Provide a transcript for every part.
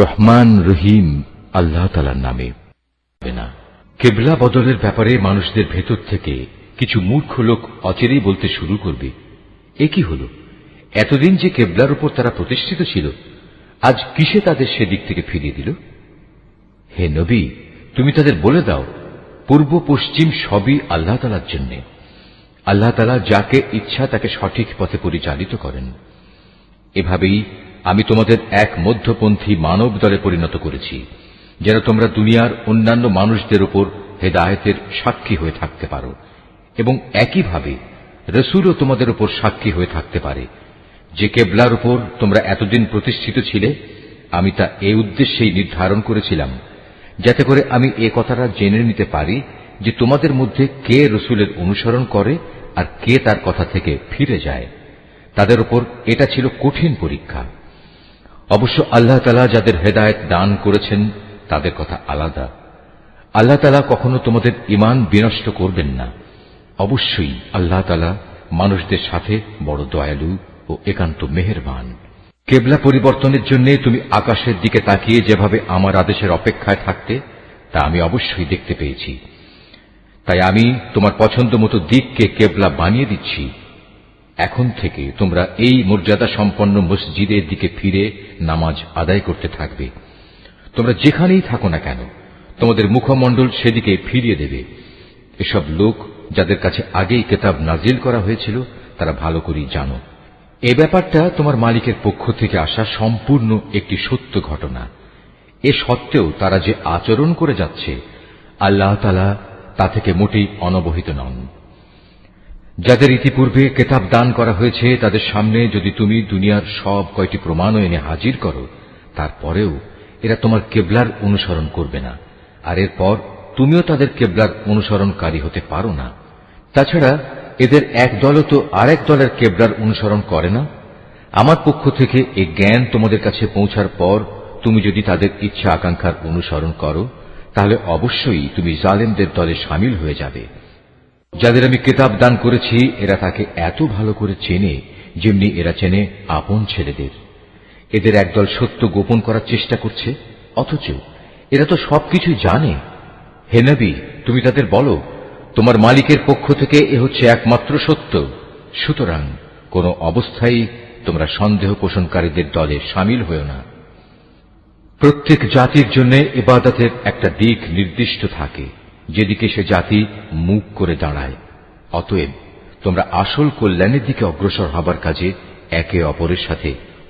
রহমান রহিম আল্লাহ তাআলার নামে। কেবলা বদলের ব্যাপারে মানুষদের ভেতর থেকে কিছু মূর্খ লোক অচিরেই বলতে শুরু করবে, এ কি হল, এতদিন যে কেবলার উপর তারা প্রতিষ্ঠিত ছিল, আজ কিসে তাদের সেদিক থেকে ফিরিয়ে দিল? হে নবী, তুমি তাদের বলে দাও, পূর্ব পশ্চিম সবই আল্লাহ তাআলার জন্য। আল্লাহ তাআলা যাকে ইচ্ছা তাকে সঠিক পথে পরিচালিত করেন। এভাবেই আমি তোমাদের এক মধ্যপন্থী মানব দলে পরিণত করেছি, যেন তোমরা দুনিয়ার অন্যান্য মানুষদের উপর হেদায়েতের সাক্ষী হয়ে থাকতে পারো, এবং একইভাবে রাসূলও তোমাদের উপর সাক্ষী হয়ে থাকতে পারে। যে কেবলার উপর তোমরা এতদিন প্রতিষ্ঠিত ছিলে, আমি তা এই উদ্দেশ্যেই নির্ধারণ করেছিলাম, যাতে করে আমি এ কথাটা জেনে নিতে পারি যে তোমাদের মধ্যে কে রাসূলের অনুসরণ করে আর কে তার কথা থেকে ফিরে যায়। তাদের উপর এটা ছিল কঠিন পরীক্ষা। অবশ্য আল্লাহ তাআলা যাদের হেদায়েত দান করেছেন তাদের কথা আলাদা। আল্লাহ তাআলা কখনো তোমাদের ঈমান বিনষ্ট করবেন না। অবশ্যই আল্লাহ তাআলা মানুষদের সাথে বড় দয়ালু ও একান্ত মেহেরবান। কেবলা পরিবর্তনের জন্য তুমি আকাশের দিকে তাকিয়ে যেভাবে আমার আদেশের অপেক্ষায় থাকতে, তা আমি অবশ্যই দেখতে পেয়েছি। তাই আমি তোমার পছন্দ মতো দিককে কেবলা বানিয়ে দিচ্ছি। এখন থেকে তোমরা এই মর্যাদা সম্পন্ন মসজিদের দিকে ফিরে নামাজ আদায় করতে থাকবে। তোমরা যেখানেই থাকো না কেন, তোমাদের মুখমণ্ডল সেদিকে ফিরিয়ে দেবে। এসব লোক যাদের কাছে আগেই কিতাব নাজিল করা হয়েছিল, তারা ভালো করেই জানো। এ ব্যাপারটা তোমার মালিকের পক্ষ থেকে আসা সম্পূর্ণ একটি সত্য ঘটনা। এ সত্ত্বেও তারা যে আচরণ করে যাচ্ছে, আল্লাহ তাআলা তা থেকে মোটেই অনবহিত নন। যাদের ইতিপূর্বে কিতাব দান করা হয়েছে, তাদের সামনে যদি তুমি দুনিয়ার সব কয়টি প্রমাণও এনে হাজির করো, তারপরেও এরা তোমার কেবলার অনুসরণ করবে না, আর এরপর তুমিও তাদের কেবলার অনুসরণকারী হতে পারো না। তাছাড়া এদের এক দলও তো আরেক দলের কেবলার অনুসরণ করে না। আমার পক্ষ থেকে এই জ্ঞান তোমাদের কাছে পৌঁছার পর তুমি যদি তাদের ইচ্ছা আকাঙ্ক্ষার অনুসরণ করো, তাহলে অবশ্যই তুমি জালেমদের দলে শামিল হয়ে যাবে। যাদের আমি কিতাব দান করেছি, এরা তাকে এত ভালো করে চেনে যেমনি এরা চেনে আপন ছেলেদের। এদের একদল সত্য গোপন করার চেষ্টা করছে, অথচ এরা তো সবকিছু জানে। হে নবী, তুমি তাদের বলো, তোমার মালিকের পক্ষ থেকে এ হচ্ছে একমাত্র সত্য। সুতরাং কোন অবস্থায় তোমরা সন্দেহ পোষণকারীদের দলে শামিল হও না। প্রত্যেক জাতির জন্য ইবাদতের একটা দিক নির্দিষ্ট থাকে, যেদিকে সে জাতি মুখ করে দাঁড়ায়। অতএব তোমরা আসল কল্যাণের দিকে অগ্রসর হবার কাজে একে অপরের সাথে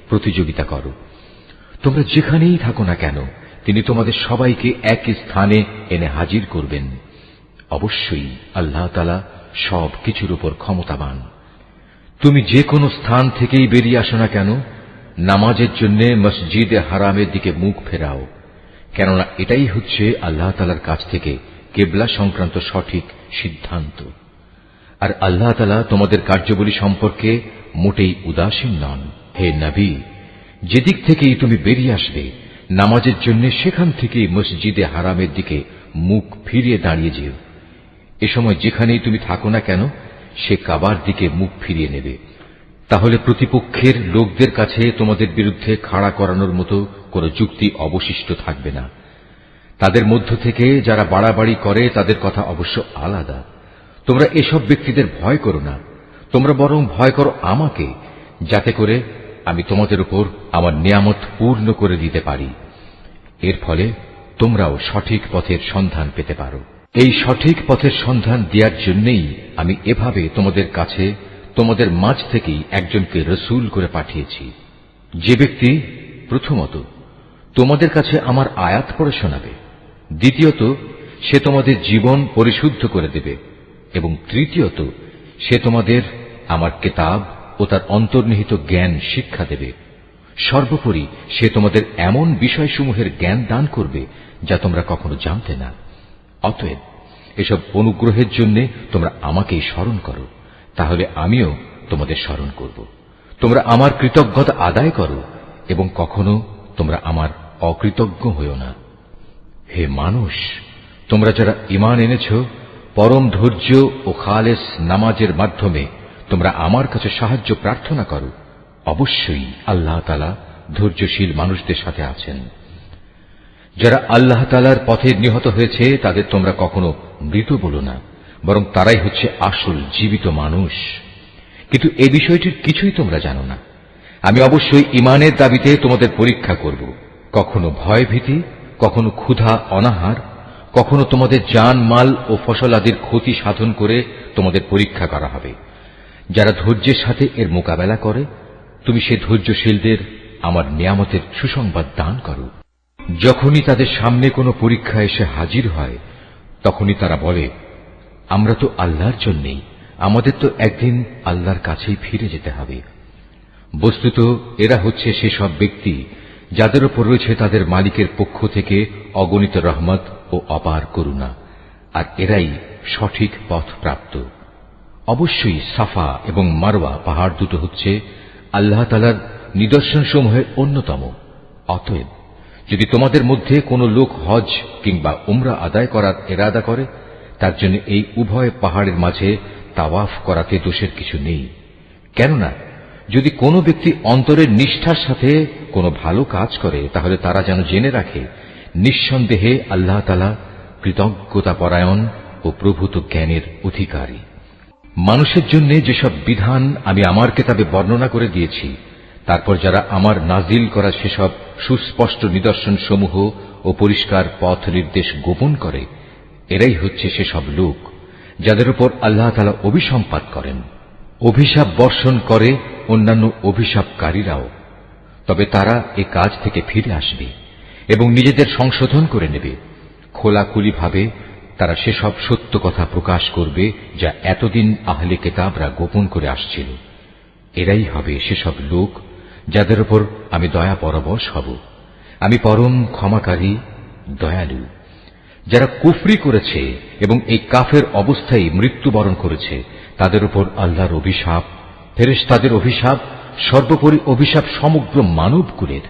প্রতিযোগিতা করো। তোমরা যেখানেই থাকো না কেন, তিনি তোমাদের সবাইকে একই স্থানে এনে হাজির করবেন। অবশ্যই আল্লাহ তাআলা সব কিছুর উপর ক্ষমতাবান। তুমি যে কোনো স্থান থেকেই বেরিয়ে আসো না কেন, নামাজের জন্য মসজিদে হারামের দিকে মুখ ফেরাও, কেননা এটাই হচ্ছে আল্লাহ তাআলার কাছ থেকে কেবলা সংক্রান্ত সঠিক সিদ্ধান্ত। আর আল্লাহ তাআলা তোমাদের কার্যাবলী সম্পর্কে মোটেই উদাসীন নন। হে নবী, যেদিক থেকেই তুমি বেরিয়ে আসবে নামাজের জন্য, সেখান থেকেই মসজিদে হারামের দিকে মুখ ফিরিয়ে দাঁড়িয়ে যেও। এ সময় যেখানেই তুমি থাকো না কেন, সে কাবার দিকে মুখ ফিরিয়ে নেবে। তাহলে প্রতিপক্ষের লোকদের কাছে তোমাদের বিরুদ্ধে খাড়া করানোর মতো কোনো যুক্তি অবশিষ্ট থাকবে না। তাদের মধ্য থেকে যারা বাড়াবাড়ি করে, তাদের কথা অবশ্য আলাদা। তোমরা এসব ব্যক্তিদের ভয় করো না, তোমরা বরং ভয় করো আমাকে, যাতে করে আমি তোমাদের উপর আমার নিয়ামত পূর্ণ করে দিতে পারি। এর ফলে তোমরাও সঠিক পথের সন্ধান পেতে পারো। এই সঠিক পথের সন্ধান দেওয়ার জন্যই আমি এভাবে তোমাদের কাছে, তোমাদের মাঝ থেকেই একজনকে রাসূল করে পাঠিয়েছি, যে ব্যক্তি প্রথমত তোমাদের কাছে আমার আয়াত পড়ে শোনাবে, দ্বিতীয়ত সে তোমাদের জীবন পরিশুদ্ধ করে দেবে, এবং তৃতীয়ত সে তোমাদের আমার কিতাব ও তার অন্তর্নিহিত জ্ঞান শিক্ষা দেবে। সর্বোপরি সে তোমাদের এমন বিষয়সমূহের জ্ঞান দান করবে যা তোমরা কখনো জানতে না। অতএব এসব অনুগ্রহের জন্য তোমরা আমাকেই স্মরণ করো, তাহলে আমিও তোমাদের স্মরণ করব। তোমরা আমার কৃতজ্ঞতা আদায় করো এবং কখনো তোমরা আমার অকৃতজ্ঞ হইও না। হে মানুষ, তোমরা যারা ঈমান এনেছ, পরম ধৈর্য ও খালেস নামাজের মাধ্যমে তোমরা আমার কাছে সাহায্য প্রার্থনা করো। অবশ্যই আল্লাহ তাআলা ধৈর্যশীল মানুষদের সাথে আছেন। যারা আল্লাহ তাআলার পথে নিহত হয়েছে তাদের তোমরা কখনো মৃত বলো না, বরং তারাই হচ্ছে আসল জীবিত মানুষ। কিন্তু এই বিষয়টির কিছুই তোমরা জানো না। আমি অবশ্যই ঈমানের দাবিতে তোমাদের পরীক্ষা করব। কখনো ভয় ভীতি, কখনো ক্ষুধা অনাহার, কখনো তোমাদের জান মাল ও ফসল আদির ক্ষতি সাধন করে তোমাদের পরীক্ষা করা হবে। যারা ধৈর্যের সাথে এর মোকাবেলা করে, তুমি সে ধৈর্যশীলদের আমার নিয়ামতের সুসংবাদ দান করো। যখনই তাদের সামনে কোনো পরীক্ষা এসে হাজির হয়, তখনই তারা বলে, আমরা তো আল্লাহর জন্যেই, আমাদের তো একদিন আল্লাহর কাছেই ফিরে যেতে হবে। বস্তুত এরা হচ্ছে সেসব ব্যক্তি যাদের উপর রয়েছে তাদের মালিকের পক্ষ থেকে অগণিত রহমত ও অপার করুণা, আর এরাই সঠিক পথ প্রাপ্ত। অবশ্যই সাফা এবং মারওয়া পাহাড় দুটো হচ্ছে আল্লাহ তাআলার নিদর্শনসমূহের অন্যতম। অতএব যদি তোমাদের মধ্যে কোনো লোক হজ কিংবা উমরা আদায় করার ইরাদা করে, তার জন্য এই উভয় পাহাড়ের মাঝে তাওয়াফ করাতে দোষের কিছু নেই। কেননা যদি কোনো ব্যক্তি অন্তরের নিষ্ঠার সাথে কোনো ভালো কাজ করে, তাহলে তারা যেন জেনে রাখে নিঃসন্দেহে আল্লাহ তাআলা কৃতজ্ঞতাপরায়ণ ও প্রভূত জ্ঞানের অধিকারী। মানুষের জন্য যেসব বিধান আমি আমার কিতাবে বর্ণনা করে দিয়েছি, তারপর যারা আমার নাজিল করা সেসব সুস্পষ্ট নিদর্শন সমূহ ও পরিষ্কার পথ নির্দেশ গোপন করে, এরাই হচ্ছে সেসব লোক যাদের উপর আল্লাহ তাআলা অভিসম্পাত করেন। অভিশাপ বর্ষণ করে অন্যান্য অভিশাপকারীরাও, তবে তারা এ কাজ থেকে ফিরে আসবে এবং নিজেদের সংশোধন করে নেবে। খোলাখুলিভাবে তারা সেসব সত্য কথা প্রকাশ করবে যা এতদিন আহলে কিতাবরা গোপন করে আসছিল। এরাই হবে সেসব লোক যাদের উপর আমি দয়া পরবশ হব। আমি পরম ক্ষমাকারী, দয়ালু। যারা কুফরি করেছে এবং এই কাফের অবস্থায় মৃত্যুবরণ করেছে, তাদের উপর আল্লাহর অভিশাপ, ফেরেশতাদের অভিশাপ, সর্বোপরি অভিশাপ সমগ্র মানবকুলের।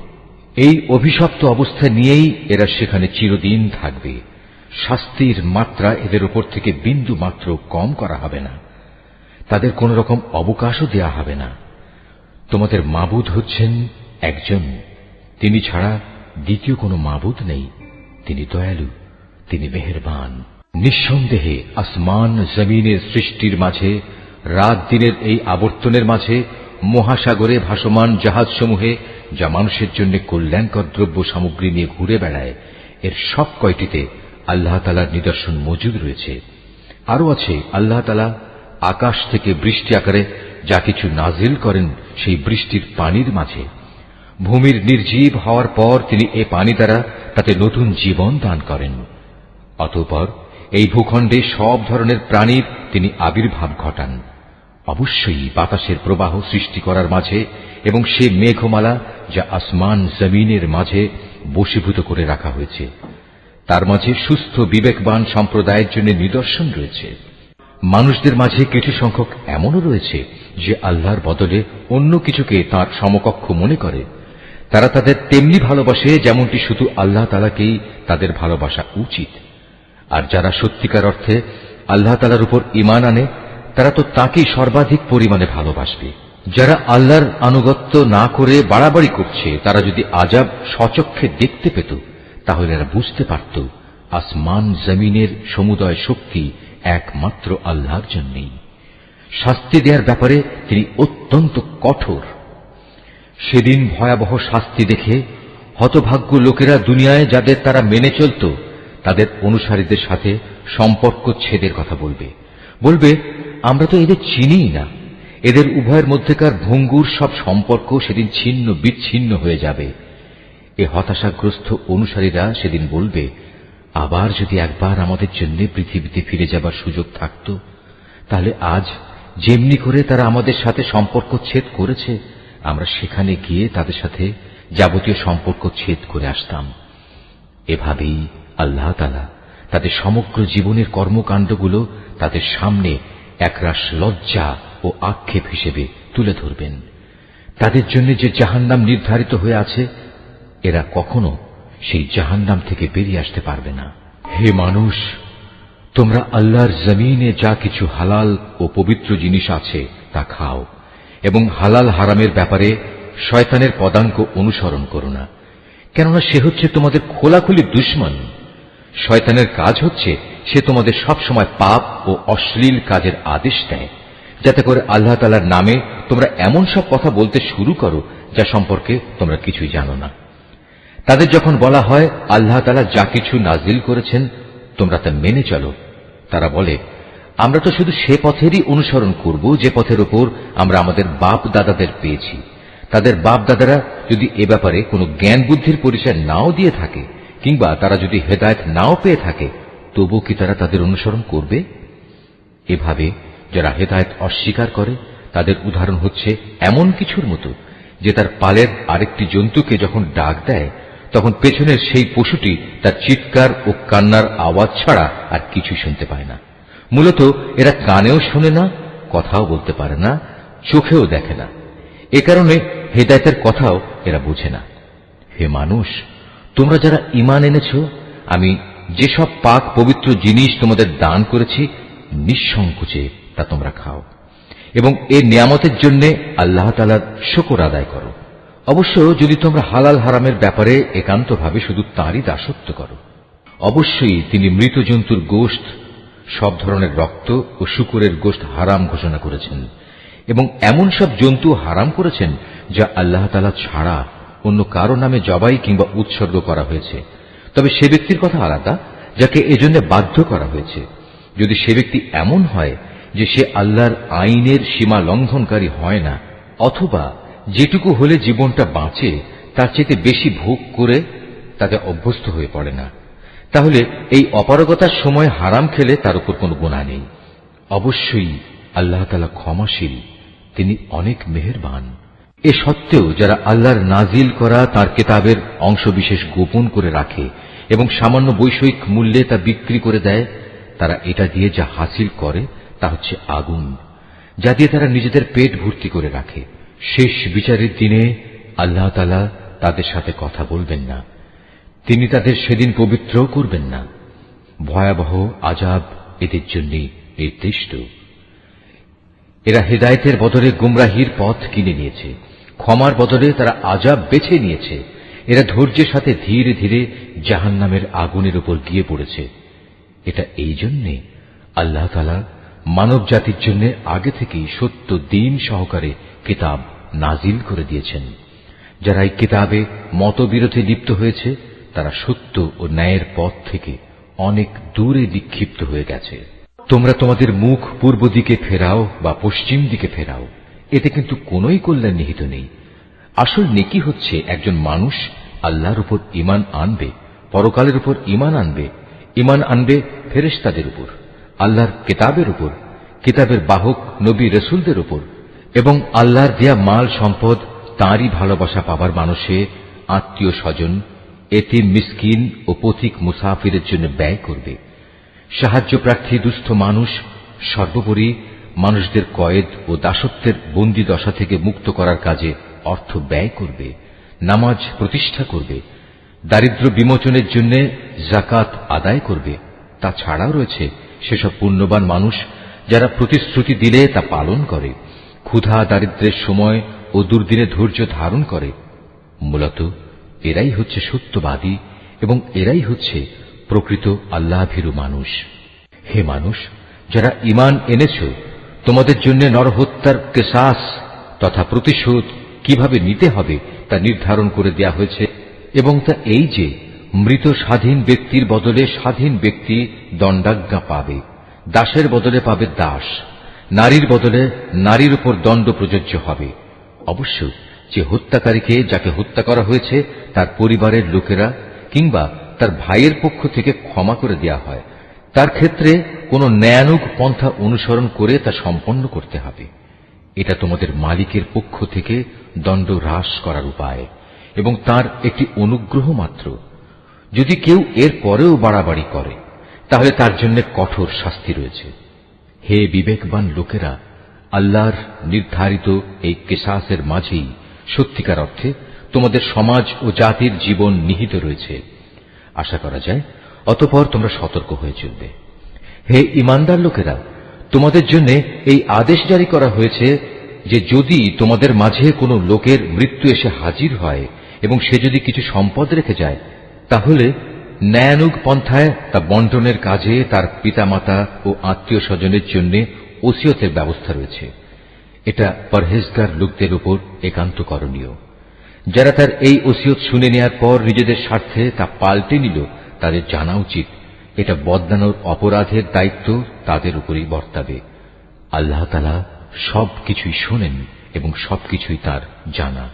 এই অভিশপ্ত অবস্থা নিয়েই এরা সেখানে চিরদিন থাকবে। শাস্তির মাত্রা এদের উপর থেকে বিন্দু মাত্র কম করা হবে না, তাদের কোন রকম অবকাশও দেয়া হবে না। তোমাদের মাবুদ হচ্ছেন একজন, তিনি ছাড়া দ্বিতীয় কোনো মাবুদ নেই। তিনি দয়ালু, তিনি মেহেরবান। নিঃসন্দেহে আসমান জমিনের সৃষ্টির মাঝে, রাত দিনের এই আবর্তনের মাঝে, মহাসাগরে ভাসমান জাহাজসমূহে যা মানুষের জন্য কল্যাণকর দ্রব্য সামগ্রী নিয়ে ঘুরে বেড়ায়, এর সব কয়টিতে আল্লাহ তাআলার নিদর্শন মজুদ রয়েছে। আরো আছে আল্লাহ তাআলা আকাশ থেকে বৃষ্টি আকারে যা কিছু নাজিল করেন সেই বৃষ্টির পানির মাঝে। ভূমির নির্জীব হওয়ার পর তিনি এ পানি দ্বারা তাতে নতুন জীবন দান করেন। অতঃপর এই ভূখণ্ডে সব ধরনের প্রাণীর তিনি আবির্ভাব ঘটান। অবশ্যই বাতাসের প্রবাহ সৃষ্টি করার মাঝে এবং সে মেঘমালা যা আসমান জমিনের মাঝে বশীভূত করে রাখা হয়েছে, তার মাঝে সুস্থ বিবেকবান সম্প্রদায়ের জন্য নিদর্শন রয়েছে। মানুষদের মাঝে কিছু সংখ্যক এমনও রয়েছে যে আল্লাহর বদলে অন্য কিছুকে তার সমকক্ষ মনে করে। তারা তাদের তেমনি ভালোবাসে যেমনটি শুধু আল্লাহ তাআলাকেই তাদের ভালোবাসা উচিত। আর যারা সত্যিকার অর্থে আল্লাহ তাআলার উপর ঈমান আনে, তারা তো তাকেই সর্বাধিক পরিমাণে ভালোবাসবে। যারা আল্লাহর আনুগত্য না করে বাড়াবাড়ি করছে, তারা যদি আযাব স্বচক্ষে দেখতে পেত, তাহলে এরা বুঝতে পারত আসমান জমিনের সমুদয় শক্তি একমাত্র আল্লাহর জন্যই। শাস্তি দেওয়ার ব্যাপারে তিনি অত্যন্ত কঠোর। সেদিন ভয়াবহ শাস্তি দেখে হতভাগ্য লোকেরা দুনিয়ায় যাদের তারা মেনে চলত, তাদের অনুসারীদের সাথে সম্পর্ক ছেদের কথা বলবে। বলবে, আমরা তো এদের চিনিই না। এদের উভয়ের মধ্যেকার ভঙ্গুর সব সম্পর্ক সেদিন ছিন্ন বিচ্ছিন্ন হয়ে যাবে। এ হতাশাগ্রস্ত অনুসারীরা সেদিন বলবে, আবার যদি একবার আমাদের জন্য পৃথিবীতে ফিরে যাবার সুযোগ থাকত, তাহলে আজ যেমনি করে তারা আমাদের সাথে সম্পর্ক ছেদ করেছে, আমরা সেখানে গিয়ে তাদের সাথে যাবতীয় সম্পর্ক ছেদ করে আসতাম। এভাবেই আল্লাহ তাআলা তাদের সমগ্র জীবনের কর্মকাণ্ডগুলো তাদের সামনে একরাশ লজ্জা ও আক্ষেপ হিসেবে তুলে ধরবেন। তাদের জন্য যে জাহান্নাম নির্ধারিত হয়ে আছে, এরা কখনো সেই জাহান্নাম থেকে বেরিয়ে আসতে পারবে না। হে মানুষ, তোমরা আল্লাহর জমিনে যা কিছু হালাল ও পবিত্র জিনিস আছে তা খাও, এবং হালাল হারামের ব্যাপারে শয়তানের পদাঙ্ক অনুসরণ করো না। কেননা সে হচ্ছে তোমাদের খোলাখুলি দুশমন। শয়তানের কাজ হচ্ছে সে তোমাদের সব সময় পাপ ও অশ্লীল কাজের আদেশ দেয়, যাতে করে আল্লাহ তাআলার নামে তোমরা এমন সব কথা বলতে শুরু করো যা সম্পর্কে তোমরা কিছুই জানো না। তাদের যখন বলা হয় আল্লাহ তাআলা যা কিছু নাজিল করেছেন তোমরা তা মেনে চলো, তারা বলে আমরা তো শুধু সে পথেরই অনুসরণ করব যে পথের উপর আমরা আমাদের বাপ দাদাদের পেয়েছি। তাদের বাপ দাদারা যদি এ ব্যাপারে কোনো জ্ঞান বুদ্ধির পরিচয় নাও দিয়ে থাকে, কিংবা তারা যদি হেদায়েত নাও পেয়ে থাকে, তবু কি তারা তাদের অনুসরণ করবে? এভাবে যারা হেদায়েত অস্বীকার করে তাদের উদাহরণ হচ্ছে এমন কিছুর মতো যে তার পালের আরেকটি জন্তুকে যখন ডাক দেয় তখন পেছনের সেই পশুটি তার চিৎকার ও কান্নার আওয়াজ ছাড়া আর কিছু শুনতে পায় না। মূলত এরা কানেও শোনে না, কথাও বলতে পারে না, চোখেও দেখে না। এ কারণে হেদায়েতের কথাও এরা বোঝে না। হে মানুষ, তোমরা যারা ঈমান এনেছ, আমি যেসব পাক পবিত্র জিনিস তোমাদের দান করেছি নিঃসংকোচে তা তোমরা খাও এবং এ নিয়ামতের জন্য আল্লাহ তাআলার শুকর আদায় করো। অবশ্য যদি তোমরা হালাল হারামের ব্যাপারে একান্তভাবে শুধু তাঁরই দাসত্ব করো। অবশ্যই তিনি মৃত জন্তুর গোশত, সব ধরনের রক্ত ও শূকরের গোশত হারাম ঘোষণা করেছেন এবং এমন সব জন্তু হারাম করেছেন যা আল্লাহ তাআলা ছাড়া অন্য কারো নামে জবাই কিংবা উৎসর্গ করা হয়েছে। তবে সে ব্যক্তির কথা আলাদা যাকে এজন্য বাধ্য করা হয়েছে। যদি সে ব্যক্তি এমন হয় যে সে আল্লাহর আইনের সীমা লঙ্ঘনকারী হয় না, অথবা যেটুকু হলে জীবনটা বাঁচে তার চেয়ে বেশি ভোগ করে তাতে অভ্যস্ত হয়ে পড়ে না, তাহলে এই অপারগতার সময় হারাম খেলে তার উপর কোনো গুনাহ নেই। অবশ্যই আল্লাহ তাআলা ক্ষমাশীল, তিনি অনেক মেহেরবান। এ সত্ত্বেও যারা আল্লাহর নাজিল করা তার কিতাবের অংশবিশেষ গোপন করে রাখে এবং সামান্য বৈষয়িক মূল্যে তা বিক্রি করে দেয়, তারা এটা দিয়ে যা হাসিল করে তা হচ্ছে আগুন, যা দিয়ে তারা নিজেদের পেট ভর্তি করে রাখে। শেষ বিচারের দিনে আল্লাহ তাআলা তাদের সাথে কথা বলবেন না, তিনি তাদের সেদিন পবিত্রও করবেন না। ভয়াবহ আযাব এদের জন্য নির্দিষ্ট। এরা হেদায়েতের বদলে গুমরাহির পথ কিনে নিয়েছে, ক্ষমার বদলে তারা আযাব বেছে নিয়েছে। এরা ধৈর্যের সাথে ধীরে ধীরে জাহান্নামের আগুনের উপর গিয়ে পড়েছে। এটা এই জন্যে আল্লাহ তাআলা মানব জাতির জন্য আগে থেকেই সত্য দ্বীন সহকারে কিতাব নাজিল করে দিয়েছেন। যারা এই কিতাবে মতবিরোধে লিপ্ত হয়েছে তারা সত্য ও ন্যায়ের পথ থেকে অনেক দূরে বিক্ষিপ্ত হয়ে গেছে। তোমরা তোমাদের মুখ পূর্ব দিকে ফেরাও বা পশ্চিম দিকে ফেরাও, এতে কিন্তু কোনোই কল্যাণ নিহিত নেই। আসল নেকি হচ্ছে একজন মানুষ আল্লাহর উপর ঈমান আনবে, পরকালের উপর ঈমান আনবে ফেরেশতাদের উপর, আল্লাহর কিতাবের উপর, কিতাবের বাহক নবী রাসূলদের উপর, এবং আল্লাহর দেয়া মাল সম্পদ তাঁরই ভালোবাসা পাবার মানুষে আত্মীয় স্বজন, এতিম মিসকিন ও পথিক মুসাফিরের জন্য ব্যয় করবে। সাহায্য প্রার্থী দুস্থ মানুষ, সর্বোপরি মানুষদের কয়েদ ও দাসত্বের বন্দী দশা থেকে মুক্ত করার কাজে অর্থ ব্যয় করবে, নামাজ প্রতিষ্ঠা করবে, দারিদ্র বিমোচনের জন্য যাকাত আদায় করবে। তাছাড়াও রয়েছে সেসব পুণ্যবান মানুষ যারা প্রতিশ্রুতি দিলে তা পালন করে, ক্ষুধা দারিদ্রের সময় ও দুর্দিনে ধৈর্য ধারণ করে। মূলত এরাই হচ্ছে সত্যবাদী এবং এরাই হচ্ছে প্রকৃত আল্লাহভীরু মানুষ। হে মানুষ, যারা ঈমান এনেছ, তোমাদের জন্য নরহত্যার কিসাস তথা প্রতিশোধ কিভাবে নিতে হবে তা নির্ধারণ করে দেয়া হয়েছে, এবং তা এই যে মৃত স্বাধীন ব্যক্তির বদলে স্বাধীন ব্যক্তি দণ্ডাজ্ঞা পাবে, দাসের বদলে পাবে দাস, নারীর বদলে নারীর উপর দণ্ড প্রযোজ্য হবে। অবশ্য যে হত্যাকারীকে, যাকে হত্যা করা হয়েছে, তার পরিবারের লোকেরা কিংবা তার ভাইয়ের পক্ষ থেকে ক্ষমা করে দেয়া হয়, তার ক্ষেত্রে কোন ন্যায়ানুগ পন্থা অনুসরণ করে তা সম্পন্ন করতে হবে। এটা তোমাদের মালিকের পক্ষ থেকে দণ্ড হ্রাস করার উপায় এবং তার একটি অনুগ্রহ মাত্র। যদি কেউ এর পরেও বাড়াবাড়ি করে তাহলে তার জন্য কঠোর শাস্তি রয়েছে। হে বিবেকবান লোকেরা, আল্লাহর নির্ধারিত এই কিসাসের মাঝেই সত্যিকার অর্থে তোমাদের সমাজ ও জাতির জীবন নিহিত রয়েছে। আশা করা যায় অতঃপর তোমরা সতর্ক হয়ে চলবে। হে ঈমানদার লোকেরা, তোমাদের জন্য এই আদেশ জারি করা হয়েছে যে যদি তোমাদের মাঝে কোনো লোকের মৃত্যু এসে হাজির হয় এবং সে যদি কিছু সম্পদ রেখে যায় তাহলে ন্যায়ানুগ পন্থায় তা বন্টনের কাজে তার পিতামাতা ও আত্মীয় স্বজনের জন্য ওসিয়তের ব্যবস্থা রয়েছে। এটা পরহেজগার লোকদের উপর একান্ত করণীয়। যারা তার এই ওসিয়ত শুনে নেওয়ার পর নিজেদের স্বার্থে তা পাল্টে নিল, তাদের জানা উচিত এটা বদলানোর অপরাধের দায়িত্ব তাদের উপরই বর্তাবে। আল্লাহ তাআলা সবকিছুই শোনেন এবং সবকিছুই তার জানা।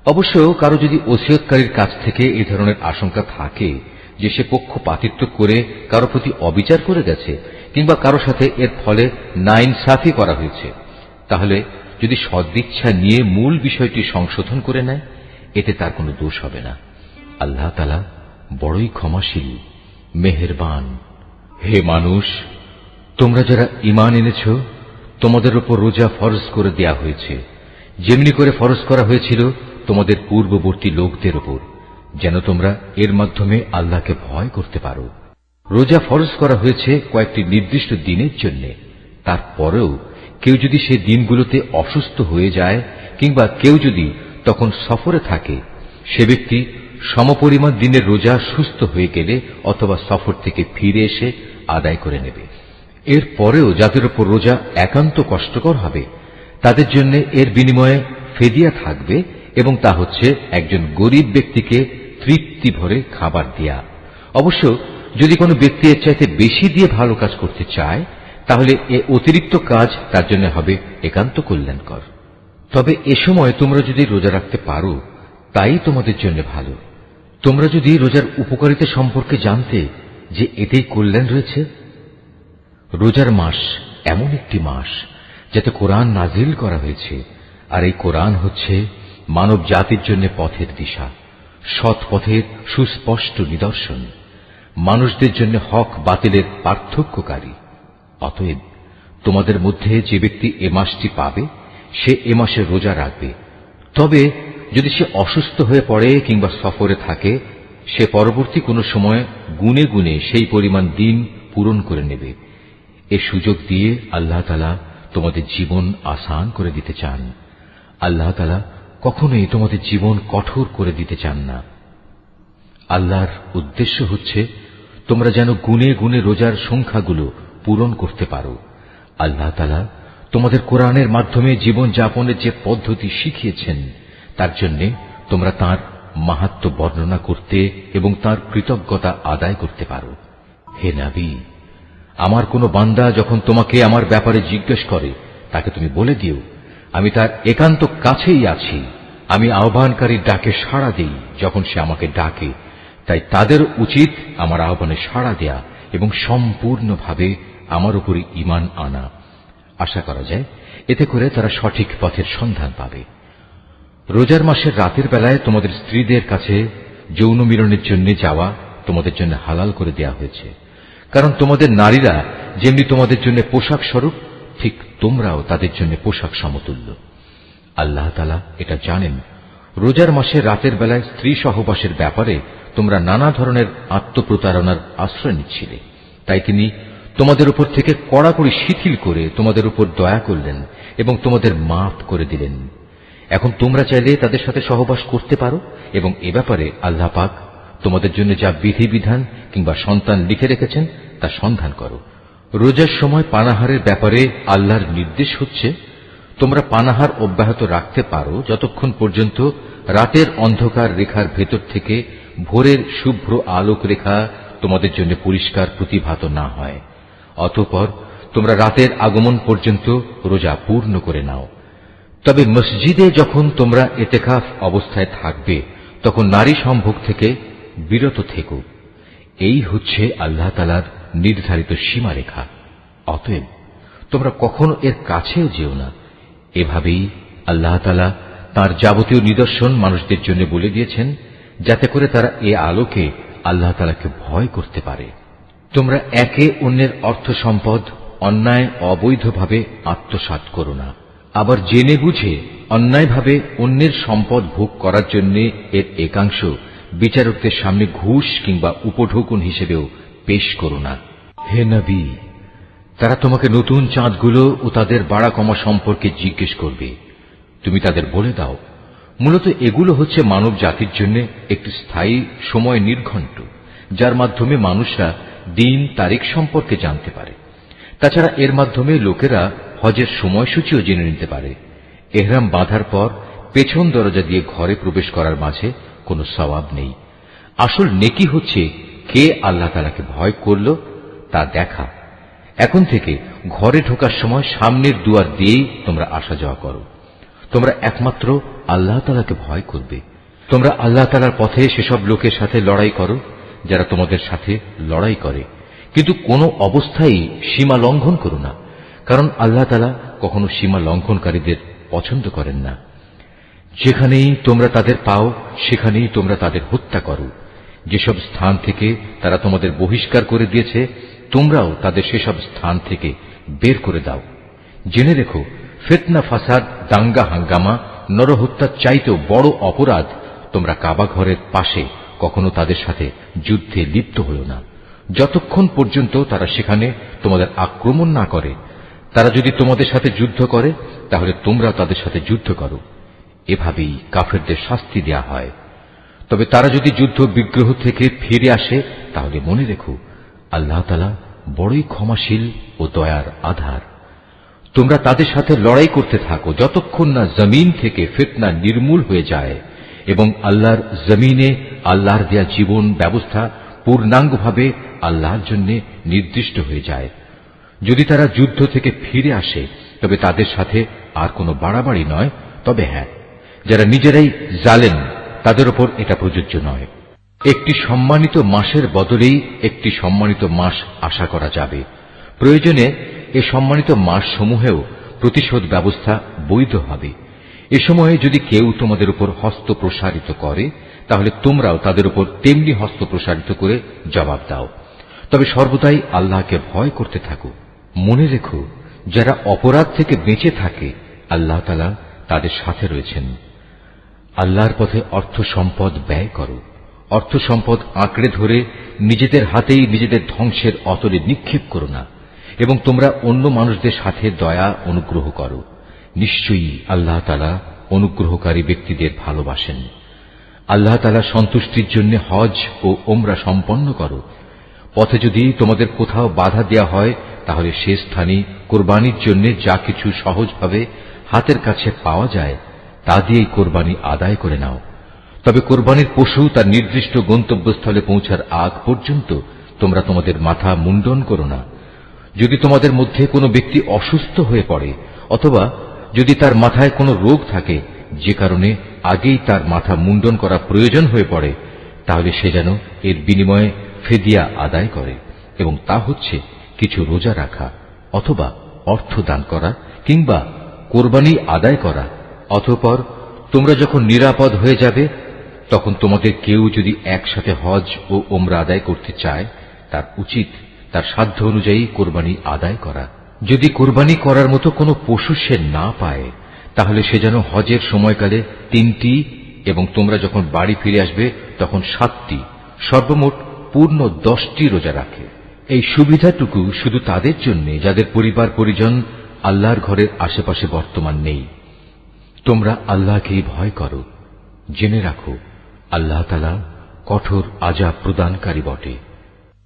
অবশ্য কারো যদি ওসিয়তকারীর কাছ থেকে এই ধরনের আশঙ্কা থাকে যে সে পক্ষপাতিত্ব করে কারো প্রতি অবিচার করে গেছে কিংবা কারো সাথে এর ফলে নাইনসাফি করা হয়েছে, তাহলে যদি সদিচ্ছা নিয়ে মূল বিষয়টি সংশোধন করে নেয়, এতে তার কোনো দোষ হবে না। আল্লাহ তাআলা বড়ই ক্ষমাশীল, মেহেরবান। হে মানুষ, তোমরা যারা ঈমান এনেছ, তোমাদের উপর রোজা ফরজ করে দেয়া হয়েছে, যেমনি করে ফরজ করা হয়েছিল তোমাদের পূর্ববর্তী লোকদের উপর, যেন তোমরা এর মাধ্যমে আল্লাহকে ভয় করতে পারো। রোজা ফরজ করা হয়েছে কয়েকটি নির্দিষ্ট দিনের জন্য। তারপরেও কেউ যদি সে দিনগুলোতে অসুস্থ হয়ে যায় কিংবা কেউ যদি তখন সফরে থাকে, সে ব্যক্তি সমপরিমাণ দিনের রোজা সুস্থ হয়ে গেলে অথবা সফর থেকে ফিরে এসে আদায় করে নেবে। এর পরেও যাদের উপর রোজা একান্ত কষ্টকর হবে, তাদের জন্য এর বিনিময়ে ফেদিয়া থাকবে, এবং তা হচ্ছে একজন গরিব ব্যক্তিকে তৃপ্তি ভরে খাবার দেয়া। অবশ্য যদি কোনো ব্যক্তি এর চাইতে বেশি দিয়ে ভালো কাজ করতে চায়, তাহলে এ অতিরিক্ত কাজ তার জন্য হবে একান্ত কল্যাণকর। তবে এ সময় তোমরা যদি রোজা রাখতে পারো, তাই তোমাদের জন্য ভালো। তোমরা যদি রোজার উপকারিতা সম্পর্কে জানতে যে এতেই কল্যাণ রয়েছে। রোজার মাস এমন একটি মাস যাতে কোরআন নাজিল করা হয়েছে, আর এই কোরআন হচ্ছে মানব জাতির জন্য পথের দিশা, সৎ পথের সুস্পষ্ট নিদর্শন, মানুষদের জন্য হক বাতিলের পার্থক্যকারী। অতএব তোমাদের মধ্যে যে ব্যক্তি এ মাসটি পাবে, সে এ মাসে রোজা রাখবে। তবে যদি সে অসুস্থ হয়ে পড়ে কিংবা সফরে থাকে, সে পরবর্তী কোনো সময় গুনে গুনে সেই পরিমাণ দিন পূরণ করে নেবে। এ সুযোগ দিয়ে আল্লাহ তাআলা তোমাদের জীবন আসান করে দিতে চান। আল্লাহ তাআলা কখনোই তোমাদের জীবন কঠোর করে দিতে চান না। আল্লাহর উদ্দেশ্য হচ্ছে তোমরা যেন গুনে গুনে রোজার সংখ্যাগুলো পূরণ করতে পারো। আল্লাহ তাআলা তোমাদের কোরআনের মাধ্যমে জীবন যাপনের যে পদ্ধতি শিখিয়েছেন, তার জন্য তোমরা তাঁর মাহাত্ম্য বর্ণনা করতে এবং তাঁর কৃতজ্ঞতা আদায় করতে পারো। হে নবী, আমার কোন বান্দা যখন তোমাকে আমার ব্যাপারে জিজ্ঞেস করে, তাকে তুমি বলে দিও, আমি তার একান্ত কাছেই আছি। আমি আহ্বানকারীর ডাকে সাড়া দেই যখন সে আমাকে ডাকে। তাই তাদের উচিত আমার আহ্বানে সাড়া দেয়া এবং সম্পূর্ণভাবে আমার উপরই ঈমান আনা। আশা করা যায় এতে করে তারা সঠিক পথের সন্ধান পাবে। রোজার মাসের রাতের বেলায় তোমাদের স্ত্রীদের কাছে যৌন মিলনের জন্য যাওয়া তোমাদের জন্য হালাল করে দেয়া হয়েছে, কারণ তোমাদের নারীরা যেমনি তোমাদের জন্য পোশাক স্বরূপ, ঠিক তোমরাও তাদের জন্য পোশাক সমতুল্য। আল্লাহ তাআলা এটা জানেন। রোজার মাসের রাতের বেলায় স্ত্রী সহবাসের ব্যাপারে তোমরা নানা ধরনের আত্মপ্রতারণার আশ্রয় নিচ্ছিলে, তাই তিনি তোমাদের উপর থেকে কড়াকড়ি শিথিল করে তোমাদের উপর দয়া করলেন এবং তোমাদের মাফ করে দিলেন। এখন তোমরা চাইলে তাদের সাথে সহবাস করতে পারো, এবং এ ব্যাপারে আল্লাহ পাক তোমাদের জন্য যা বিধিবিধান কিংবা সন্তান লিখে রেখেছেন তা সন্ধান করো। রোজার সময় পানাহারের ব্যাপারে আল্লাহর নির্দেশ হচ্ছে, তোমরা পানাহার অব্যাহত রাখতে পারো যতক্ষণ পর্যন্ত রাতের অন্ধকার রেখার ভেতর থেকে ভোরের শুভ্র আলোক রেখা তোমাদের জন্য পরিষ্কার প্রতিভাত না হয়। অতঃপর তোমরা রাতের আগমন পর্যন্ত রোজা পূর্ণ করে নাও। তবে মসজিদে যখন তোমরা এতেকাফ অবস্থায় থাকবে, তখন নারী সম্ভোগ থেকে বিরত থেকো। এই হচ্ছে আল্লাহ তাআলার নির্ধারিত সীমারেখা। অতএব তোমরা কখনো এর কাছেও যেও না। এভাবেই আল্লাহ তাআলা তাঁর যাবতীয় নিদর্শন মানুষদের জন্য বলে দিয়েছেন, যাতে করে তারা এ আলোকে আল্লাহ তাআলাকে ভয় করতে পারে। তোমরা একে অন্যের অর্থ সম্পদ অন্যায় অবৈধভাবে আত্মসাৎ করো না। আবার জেনে বুঝে অন্যায়ভাবে অন্যের সম্পদ ভোগ করার জন্য এর একাংশ বিচারকদের সামনে ঘুষ কিংবা উপঢৌকন হিসেবেও পেশ করো না। হে নবী, তারা তোমাকে নতুন চাঁদগুলো ও তাদের বাড়া কমা সম্পর্কে জিজ্ঞেস করবে। তুমি তাদের বলে দাও, মূলত এগুলো হচ্ছে মানব জাতির জন্য একটি স্থায়ী সময় নির্ঘণ্ট, যার মাধ্যমে মানুষরা দিন তারিখ সম্পর্কে জানতে পারে। তাছাড়া এর মাধ্যমে লোকেরা হজের সময়সূচিও জেনে নিতে পারে। এহরাম বাঁধার পর পেছন দরজা দিয়ে ঘরে প্রবেশ করার মাঝে কোনো সওয়াব নেই। আসল নেকি হচ্ছে কে আল্লাহ তাআলাকে ভয় করল তা দেখা। এখন থেকে ঘরে ঢোকার সময় সামনের দুয়ার দিয়েই তোমরা আসা যাওয়া করো। তোমরা একমাত্র আল্লাহ তাআলাকে ভয় করবে। তোমরা আল্লাহ তাআলার পথে সেসব লোকের সাথে লড়াই করো যারা তোমাদের সাথে লড়াই করে, কিন্তু কোনো অবস্থায় সীমা লঙ্ঘন করো না, কারণ আল্লাহ তাআলা কখনো সীমা লঙ্ঘনকারীদের পছন্দ করেন না। যেখানেই তোমরা তাদের পাও সেখানেই তোমরা তাদের হত্যা করো। যেসব স্থান থেকে তারা তোমাদের বহিষ্কার করে দিয়েছে তোমরাও তাদের সেসব স্থান থেকে বের করে দাও। জেনে রেখো, ফিতনা, ফাসাদ, দাঙ্গা হাঙ্গামা, নরহত্যার চাইতেও বড় অপরাধ তোমরা কাবা ঘরের পাশে কখনো তাদের সাথে যুদ্ধে লিপ্ত হলো না, যতক্ষণ পর্যন্ত তারা সেখানে তোমাদের আক্রমণ না করে। তারা যদি তোমাদের সাথে যুদ্ধ করে তাহলে তোমরা তাদের সাথে যুদ্ধ করো। এভাবেই কাফেরদের শাস্তি দেয়া হয়। তবে তারা যদি যুদ্ধ বিগ্রহ থেকে ফিরে আসে তাহলে মনে রেখো, আল্লাহ তাআলা বড়ই ক্ষমাশীল ও দয়ার আধার। তোমরা তাদের সাথে লড়াই করতে থাকো যতক্ষণ না জমিন থেকে ফিতনা নির্মূল হয়ে যায় এবং আল্লাহর জমিনে আল্লাহর দেয়া জীবন ব্যবস্থা পূর্ণাঙ্গভাবে আল্লাহর জন্য নির্দিষ্ট হয়ে যায়। যদি তারা যুদ্ধ থেকে ফিরে আসে তবে তাদের সাথে আর কোনো বাড়াবাড়ি নয়, তবে হ্যাঁ, যারা নিজেরাই জালেম তাদের উপর এটা প্রযোজ্য নয়। একটি সম্মানিত মাসের বদলেই একটি সম্মানিত মাস আশা করা যাবে। প্রয়োজনে এ সম্মানিত মাস সমূহেও প্রতিশোধ ব্যবস্থা বৈধ হবে। এ সময়ে যদি কেউ তোমাদের উপর হস্ত প্রসারিত করে তাহলে তোমরাও তাদের উপর তেমনি হস্ত প্রসারিত করে জবাব দাও। তবে সর্বদাই আল্লাহকে ভয় করতে থাকো। মনে রেখো, যারা অপরাধ থেকে বেঁচে থাকে আল্লাহ তাআলা তাদের সাথে রয়েছেন। আল্লাহর পথে অর্থ সম্পদ ব্যয় করো। অর্থ সম্পদ আঁকড়ে ধরে নিজেদের হাতেই নিজেদের ধ্বংসের অতলে নিক্ষেপ করো না, এবং তোমরা অন্য মানুষদের সাথে দয়া অনুগ্রহ করো। নিশ্চয়ই আল্লাহ তাআলা অনুগ্রহকারী ব্যক্তিদের ভালোবাসেন। আল্লাহ তাআলা সন্তুষ্টির জন্য হজ ও উমরা সম্পন্ন করো। পথে যদি তোমাদের কোথাও বাধা দেয়া হয় তাহলে সে স্থানে কোরবানির জন্য যা কিছু সহজভাবে হাতের কাছে পাওয়া যায় তা দিয়েই কোরবানি আদায় করে নাও। তবে কোরবানির পশু তার নির্দিষ্ট গন্তব্যস্থলে পৌঁছার আগ পর্যন্ত তোমরা তোমাদের মাথা মুন্ডন করো না। যদি তোমাদের মধ্যে কোনো ব্যক্তি অসুস্থ হয়ে পড়ে অথবা যদি তার মাথায় কোনো রোগ থাকে যে কারণে আগেই তার মাথা মুন্ডন করা প্রয়োজন হয়ে পড়ে, তাহলে সে যেন এর বিনিময়ে ফিদিয়া আদায় করে, এবং তা হচ্ছে কিছু রোজা রাখা অথবা অর্থ দান করা কিংবা কোরবানি আদায় করা। অতঃপর তোমরা যখন নিরাপদ হয়ে যাবে তখন তোমাদের কেউ যদি একসাথে হজ ও উমরা আদায় করতে চায় তার উচিত তার সাধ্য অনুযায়ী কোরবানি আদায় করা। যদি কোরবানি করার মতো কোনো পশু সে না পায় তাহলে সে যেন হজের সময়কালে 3টি এবং তোমরা যখন বাড়ি ফিরে আসবে তখন 7টি, সর্বমোট পূর্ণ 10টি রোজা রাখে। এই সুবিধাটুকু শুধু তাদের জন্য যাদের পরিবার পরিজন আল্লাহর ঘরের আশেপাশে বর্তমান নেই। তোমরা আল্লাহকেই ভয় করো। জেনে রাখো, আল্লাহ তাআলা কঠোর আযাব প্রদানকারী বটে।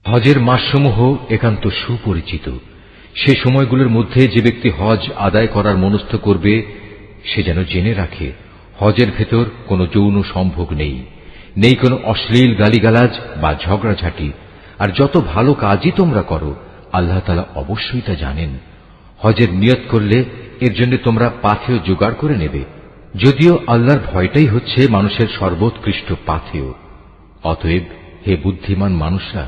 হজের মাসসমূহ একান্ত সুপরিচিত। সে সময়গুলোর মধ্যে যে ব্যক্তি হজ আদায় করার মনস্থ করবে সে যেন জেনে রাখে, হজের ভেতর কোনো যৌন সম্ভোগ নেই, নেই কোনো অশ্লীল গালিগালাজ বা ঝগড়াঝাটি। আর যত ভালো কাজই তোমরা করো আল্লাহ তাআলা অবশ্যই তা জানেন। হজের নিয়ত করলে এর জন্য তোমরা পাথেয় জোগাড় করে নেবে, যদিও আল্লাহর ভয়টাই হচ্ছে মানুষের সর্বোৎকৃষ্ট পাথেয়। অতএব হে বুদ্ধিমান মানুষরা,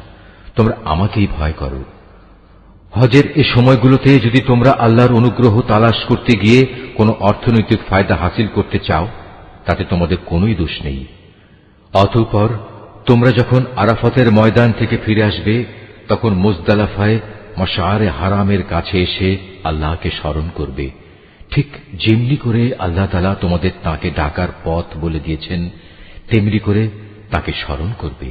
তোমরা আমাকেই ভয় করো। হজের এ সময়গুলোতে যদি তোমরা আল্লাহর অনুগ্রহ তালাশ করতে গিয়ে কোনো অর্থনৈতিক ফায়দা হাসিল করতে চাও তাতে তোমাদের কোনোই দোষ নেই। অতঃপর তোমরা যখন আরাফাতের ময়দান থেকে ফিরে আসবে তখন মুজদালিফায় মাশআরে হারামের কাছে এসে আল্লাহকে স্মরণ করবে, ঠিক যেমনি করে আল্লাহ তাআলা তোমাদের তাকে ডাকার পথ বলে দিয়েছেন তেমনি করে তাকে স্মরণ করবে।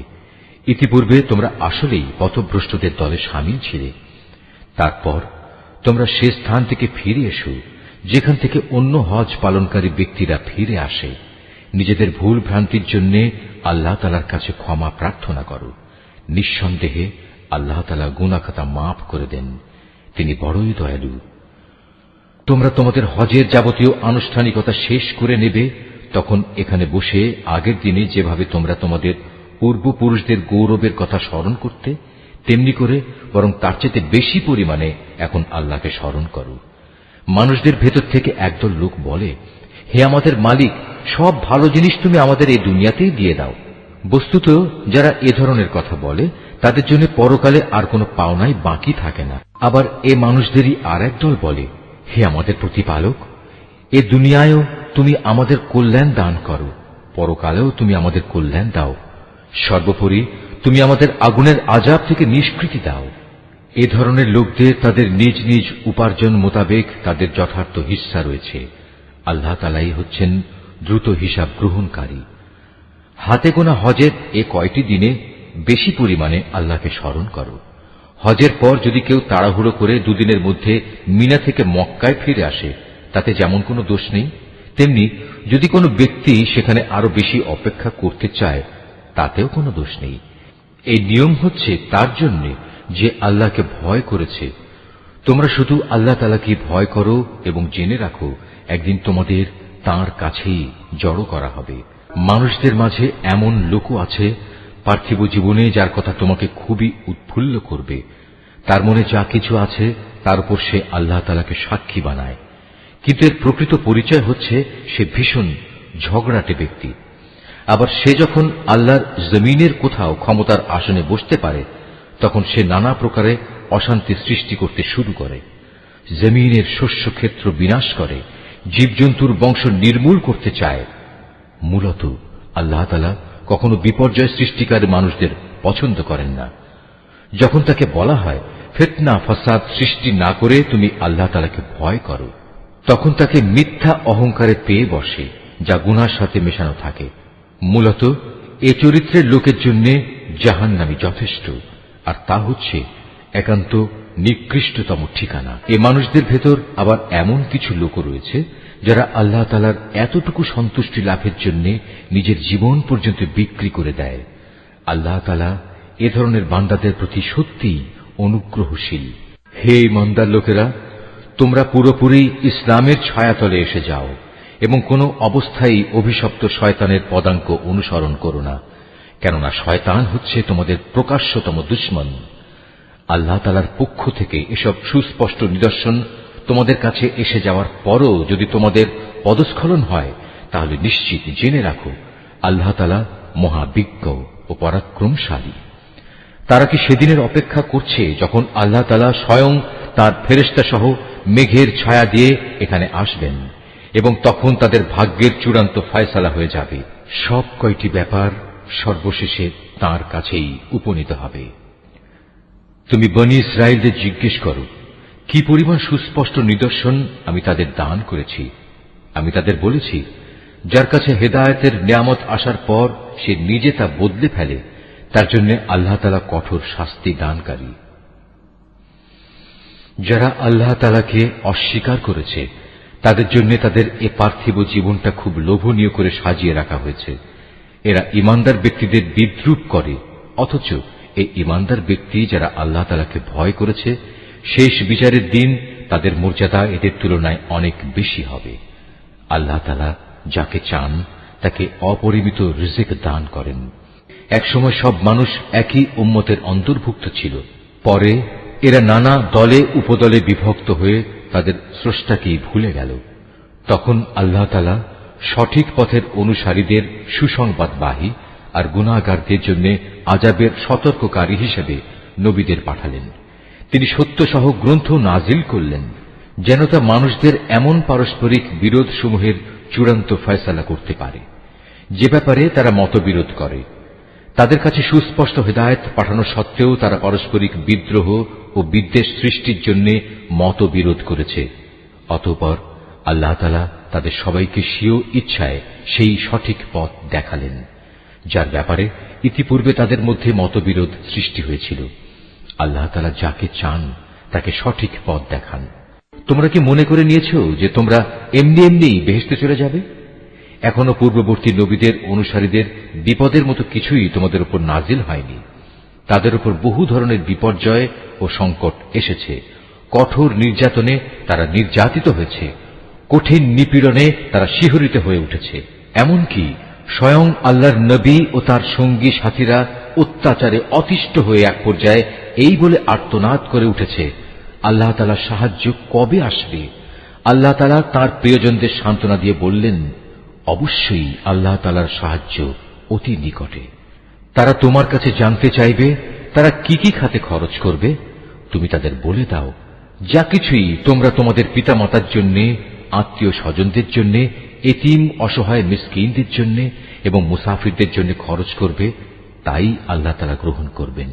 ইতিপূর্বে তোমরা আসলেই পথভ্রষ্টদের দলে শামিল ছিলে। তারপর তোমরা সে স্থান থেকে ফিরে এসো যেখান থেকে অন্য হজ পালনকারী ব্যক্তিরা ফিরে আসে। নিজেদের ভুল ভ্রান্তির জন্য আল্লাহ তাআলার কাছে ক্ষমা প্রার্থনা করো। নিঃসন্দেহে আল্লাহ তাআলা গুনাহ খাতা মাফ করে দেন, তিনি বড়ই দয়ালু। তোমরা তোমাদের হজের যাবতীয় আনুষ্ঠানিকতা শেষ করে নেবে, তখন এখানে বসে আগের দিনে যেভাবে তোমরা তোমাদের পূর্বপুরুষদের গৌরবের কথা স্মরণ করতে, তেমনি করে বরং তার চেয়ে বেশি পরিমাণে এখন আল্লাহকে স্মরণ করো। মানুষদের ভেতর থেকে একদল লোক বলে, হে আমাদের মালিক, সব ভালো জিনিস তুমি আমাদের এই দুনিয়াতেই দিয়ে দাও। বস্তুত যারা এ ধরনের কথা বলে তাদের জন্য পরকালে আর কোনো পাওনাই বাকি থাকে না। আবার এ মানুষদেরই আর একদল বলে, হে আমাদের প্রতিপালক, এ দুনিয়ায়ও তুমি আমাদের কল্যাণ দান করো, পরকালেও তুমি আমাদের কল্যাণ দাও, সর্বোপরি তুমি আমাদের আগুনের আযাব থেকে নিষ্কৃতি দাও। এ ধরনের লোকদের তাদের নিজ নিজ উপার্জন মোতাবেক তাদের যথার্থ হিস্সা রয়েছে। আল্লাহ তাআলাই হচ্ছেন দ্রুত হিসাব গ্রহণকারী। হাতে গোনা হজের এ কয়টি দিনে বেশি পরিমাণে আল্লাহকে স্মরণ করো। হজের পর যদি কেউ তাড়াহুড়ো করে দুদিনের মধ্যে মিনা থেকে মক্কায় ফিরে আসে, তাতে যেমন কোনো দোষ নেই, তেমনি যদি কোনো ব্যক্তি সেখানে আরো বেশি অপেক্ষা করতে চায়, তাতেও কোনো দোষ নেই। এই নিয়ম হচ্ছে তার জন্য যে আল্লাহকে ভয় করেছে। তোমরা শুধু আল্লাহ তাআলাকে ভয় করো এবং জেনে রাখো একদিন তোমাদের তাঁর কাছেই জড়ো করা হবে। মানুষদের মাঝে এমন লোকও আছে পার্থিব জীবনে যার কথা তোমাকে খুবই উৎফুল্ল করবে। তার মনে যা কিছু আছে তার উপর সে আল্লাহ তাআলাকে সাক্ষী বানায়, কিন্তু এর প্রকৃত পরিচয় হচ্ছে সে ভীষণ ঝগড়াটে ব্যক্তি। আবার সে যখন আল্লাহর জমিনের কোথাও ক্ষমতার আসনে বসতে পারে, তখন সে নানা প্রকারে অশান্তি সৃষ্টি করতে শুরু করে, জমিনের শস্যক্ষেত্র বিনাশ করে, জীবজন্তুর বংশ নির্মূল করতে চায়। মূলত আল্লাহ তাআলা কখনো বিপর্যয় সৃষ্টিকারী মানুষদের পছন্দ করেন না। যখন তাকে বলা হয় ফিতনা ফাসাদ সৃষ্টি না করে তুমি আল্লাহ তাআলাকে ভয় করো, তখন তাকে মিথ্যা অহংকারে পেয়ে বসে, যা গুনাহর সাথে মেশানো থাকে। মূলত এ চরিত্রের লোকের জন্য জাহান্নামই যথেষ্ট, আর তা হচ্ছে একান্ত নিকৃষ্টতম ঠিকানা। এ মানুষদের ভেতর আবার এমন কিছু লোক রয়েছে যারা আল্লাহ তাআলার এতটুকু সন্তুষ্টি লাভের জন্য নিজের জীবন পর্যন্ত বিক্রি করে দেয়। আল্লাহ তাআলা এ ধরনের বান্দাদের প্রতি সত্যিই অনুগ্রহশীল। হে ঈমানদার লোকেরা, তোমরা পুরোপুরি ইসলামের ছায়াতলে এসে যাও এবং কোনো অবস্থায় অভিশপ্ত শয়তানের পদাঙ্ক অনুসরণ করো না, কেননা শয়তান হচ্ছে তোমাদের প্রকাশ্যতম দুশমন। আল্লাহ তাআলার পক্ষ থেকে এসব সুস্পষ্ট নিদর্শন তোমাদের কাছে এসে যাওয়ার পরও যদি তোমাদের পদস্খলন হয়, তাহলে নিশ্চিত জেনে রাখো আল্লাহ তাআলা মহাবিজ্ঞ ও পরাক্রমশালী। তারা কি সেদিনের অপেক্ষা করছে যখন আল্লাহ তাআলা স্বয়ং তার ফেরেশতা সহ মেঘের ছায়া দিয়ে এখানে আসবেন এবং তখন তাদের ভাগ্যের চূড়ান্ত ফয়সালা হয়ে যাবে। সব কয়টি ব্যাপার সর্বশেষে তাঁর কাছেই উপনীত হবে। তুমি বনী ইসরায়েলদের জিজ্ঞেস করো, কি পরিমাণ সুস্পষ্ট নিদর্শন আমি তাদের দান করেছি। আমি তাদের বলেছি, যার কাছে হেদায়েতের নিয়ামত আসার পর সে নিজে তা বদলে ফেলে, তার জন্য আল্লাহ তাআলা কঠোর শাস্তি দানকারী। যারা আল্লাহ তাআলাকে অস্বীকার করেছে তাদের জন্য তাদের এ পার্থিব জীবনটা খুব লোভনীয় করে সাজিয়ে রাখা হয়েছে। এরা ঈমানদার ব্যক্তিদের বিদ্রূপ করে, অথচ এই ঈমানদার ব্যক্তি যারা আল্লাহ তাআলাকে ভয় করেছে, শেষ বিচারের দিন তাদের মর্যাদা এদের তুলনায় অনেক বেশি হবে। আল্লাহ তাআলা যাকে চান তাকে অপরিমিত রিজিক দান করেন। একসময় সব মানুষ একই উম্মতের অন্তর্ভুক্ত ছিল, পরে এরা নানা দলে উপদলে বিভক্ত হয়ে তাদের স্রষ্টাকেই ভুলে গেল। তখন আল্লাহ তাআলা সঠিক পথের অনুসারীদের সুসংবাদবাহী আর গুনাহগারদের জন্য আযাবের সতর্ককারী হিসেবে নবীদের পাঠালেন। তিনি সত্যসহ গ্রন্থ নাজিল করলেন, যেন তা মানুষদের এমন পারস্পরিক বিরোধ সমূহের চূড়ান্ত ফয়সালা করতে পারে যে ব্যাপারে তারা মতবিরোধ করে। তাদের কাছে সুস্পষ্ট হেদায়েত পাঠানো সত্ত্বেও তারা পারস্পরিক বিদ্রোহ ও বিদ্বেষ সৃষ্টির জন্য মতবিরোধ করেছে। অতঃপর আল্লাহ তাআলা তাদের সবাইকে স্বীয় ইচ্ছায় সেই সঠিক পথ দেখালেন, যার ব্যাপারে ইতিপূর্বে তাদের মধ্যে মতবিরোধ সৃষ্টি হয়েছিল। আল্লাহ তাআলা যাকে চান তাকে সঠিক পথ দেখান। তোমরা কি মনে করে নিয়েছো যে তোমরা এমনি এমনি বেহেশতে চলে যাবে? এখনো পূর্ববর্তী নবীদের অনুসারীদের বিপদের মতো কিছুই তোমাদের উপর নাজিল হয়নি। তাদের উপর বহু ধরনের বিপর্যয় ও সংকট এসেছে। কঠোর নির্যাতনে তারা নির্যাতিত হয়েছে, কঠিন নিপীড়নে তারা শিহরিত হয়ে উঠেছে। এমনকি স্বয়ং আল্লাহর নবী ও তার সঙ্গী সাথীরা অত্যাচারে অতিষ্ঠ হয়ে এক পর্যায়ে এই বলে আর্তনাদ করে উঠেছে, আল্লাহ তাআলার সাহায্য কবে আসবে? আল্লাহ তাআলা তাঁর প্রিয়জনদের সান্ত্বনা দিয়ে বললেন, অবশ্যই আল্লাহ তাআলার সাহায্য অতি নিকটে। তারা তোমার কাছে জানতে চাইবে তারা কি কি খাতে খরচ করবে। তুমি তাদের বলে দাও, যা কিছুই তোমরা তোমাদের পিতামাতার জন্য, আত্মীয় স্বজনদের জন্য, এতিম অসহায় মিসকিনদের জন্য এবং মুসাফিরদের জন্য খরচ করবে, তাই আল্লাহ তাআলা গ্রহণ করবেন।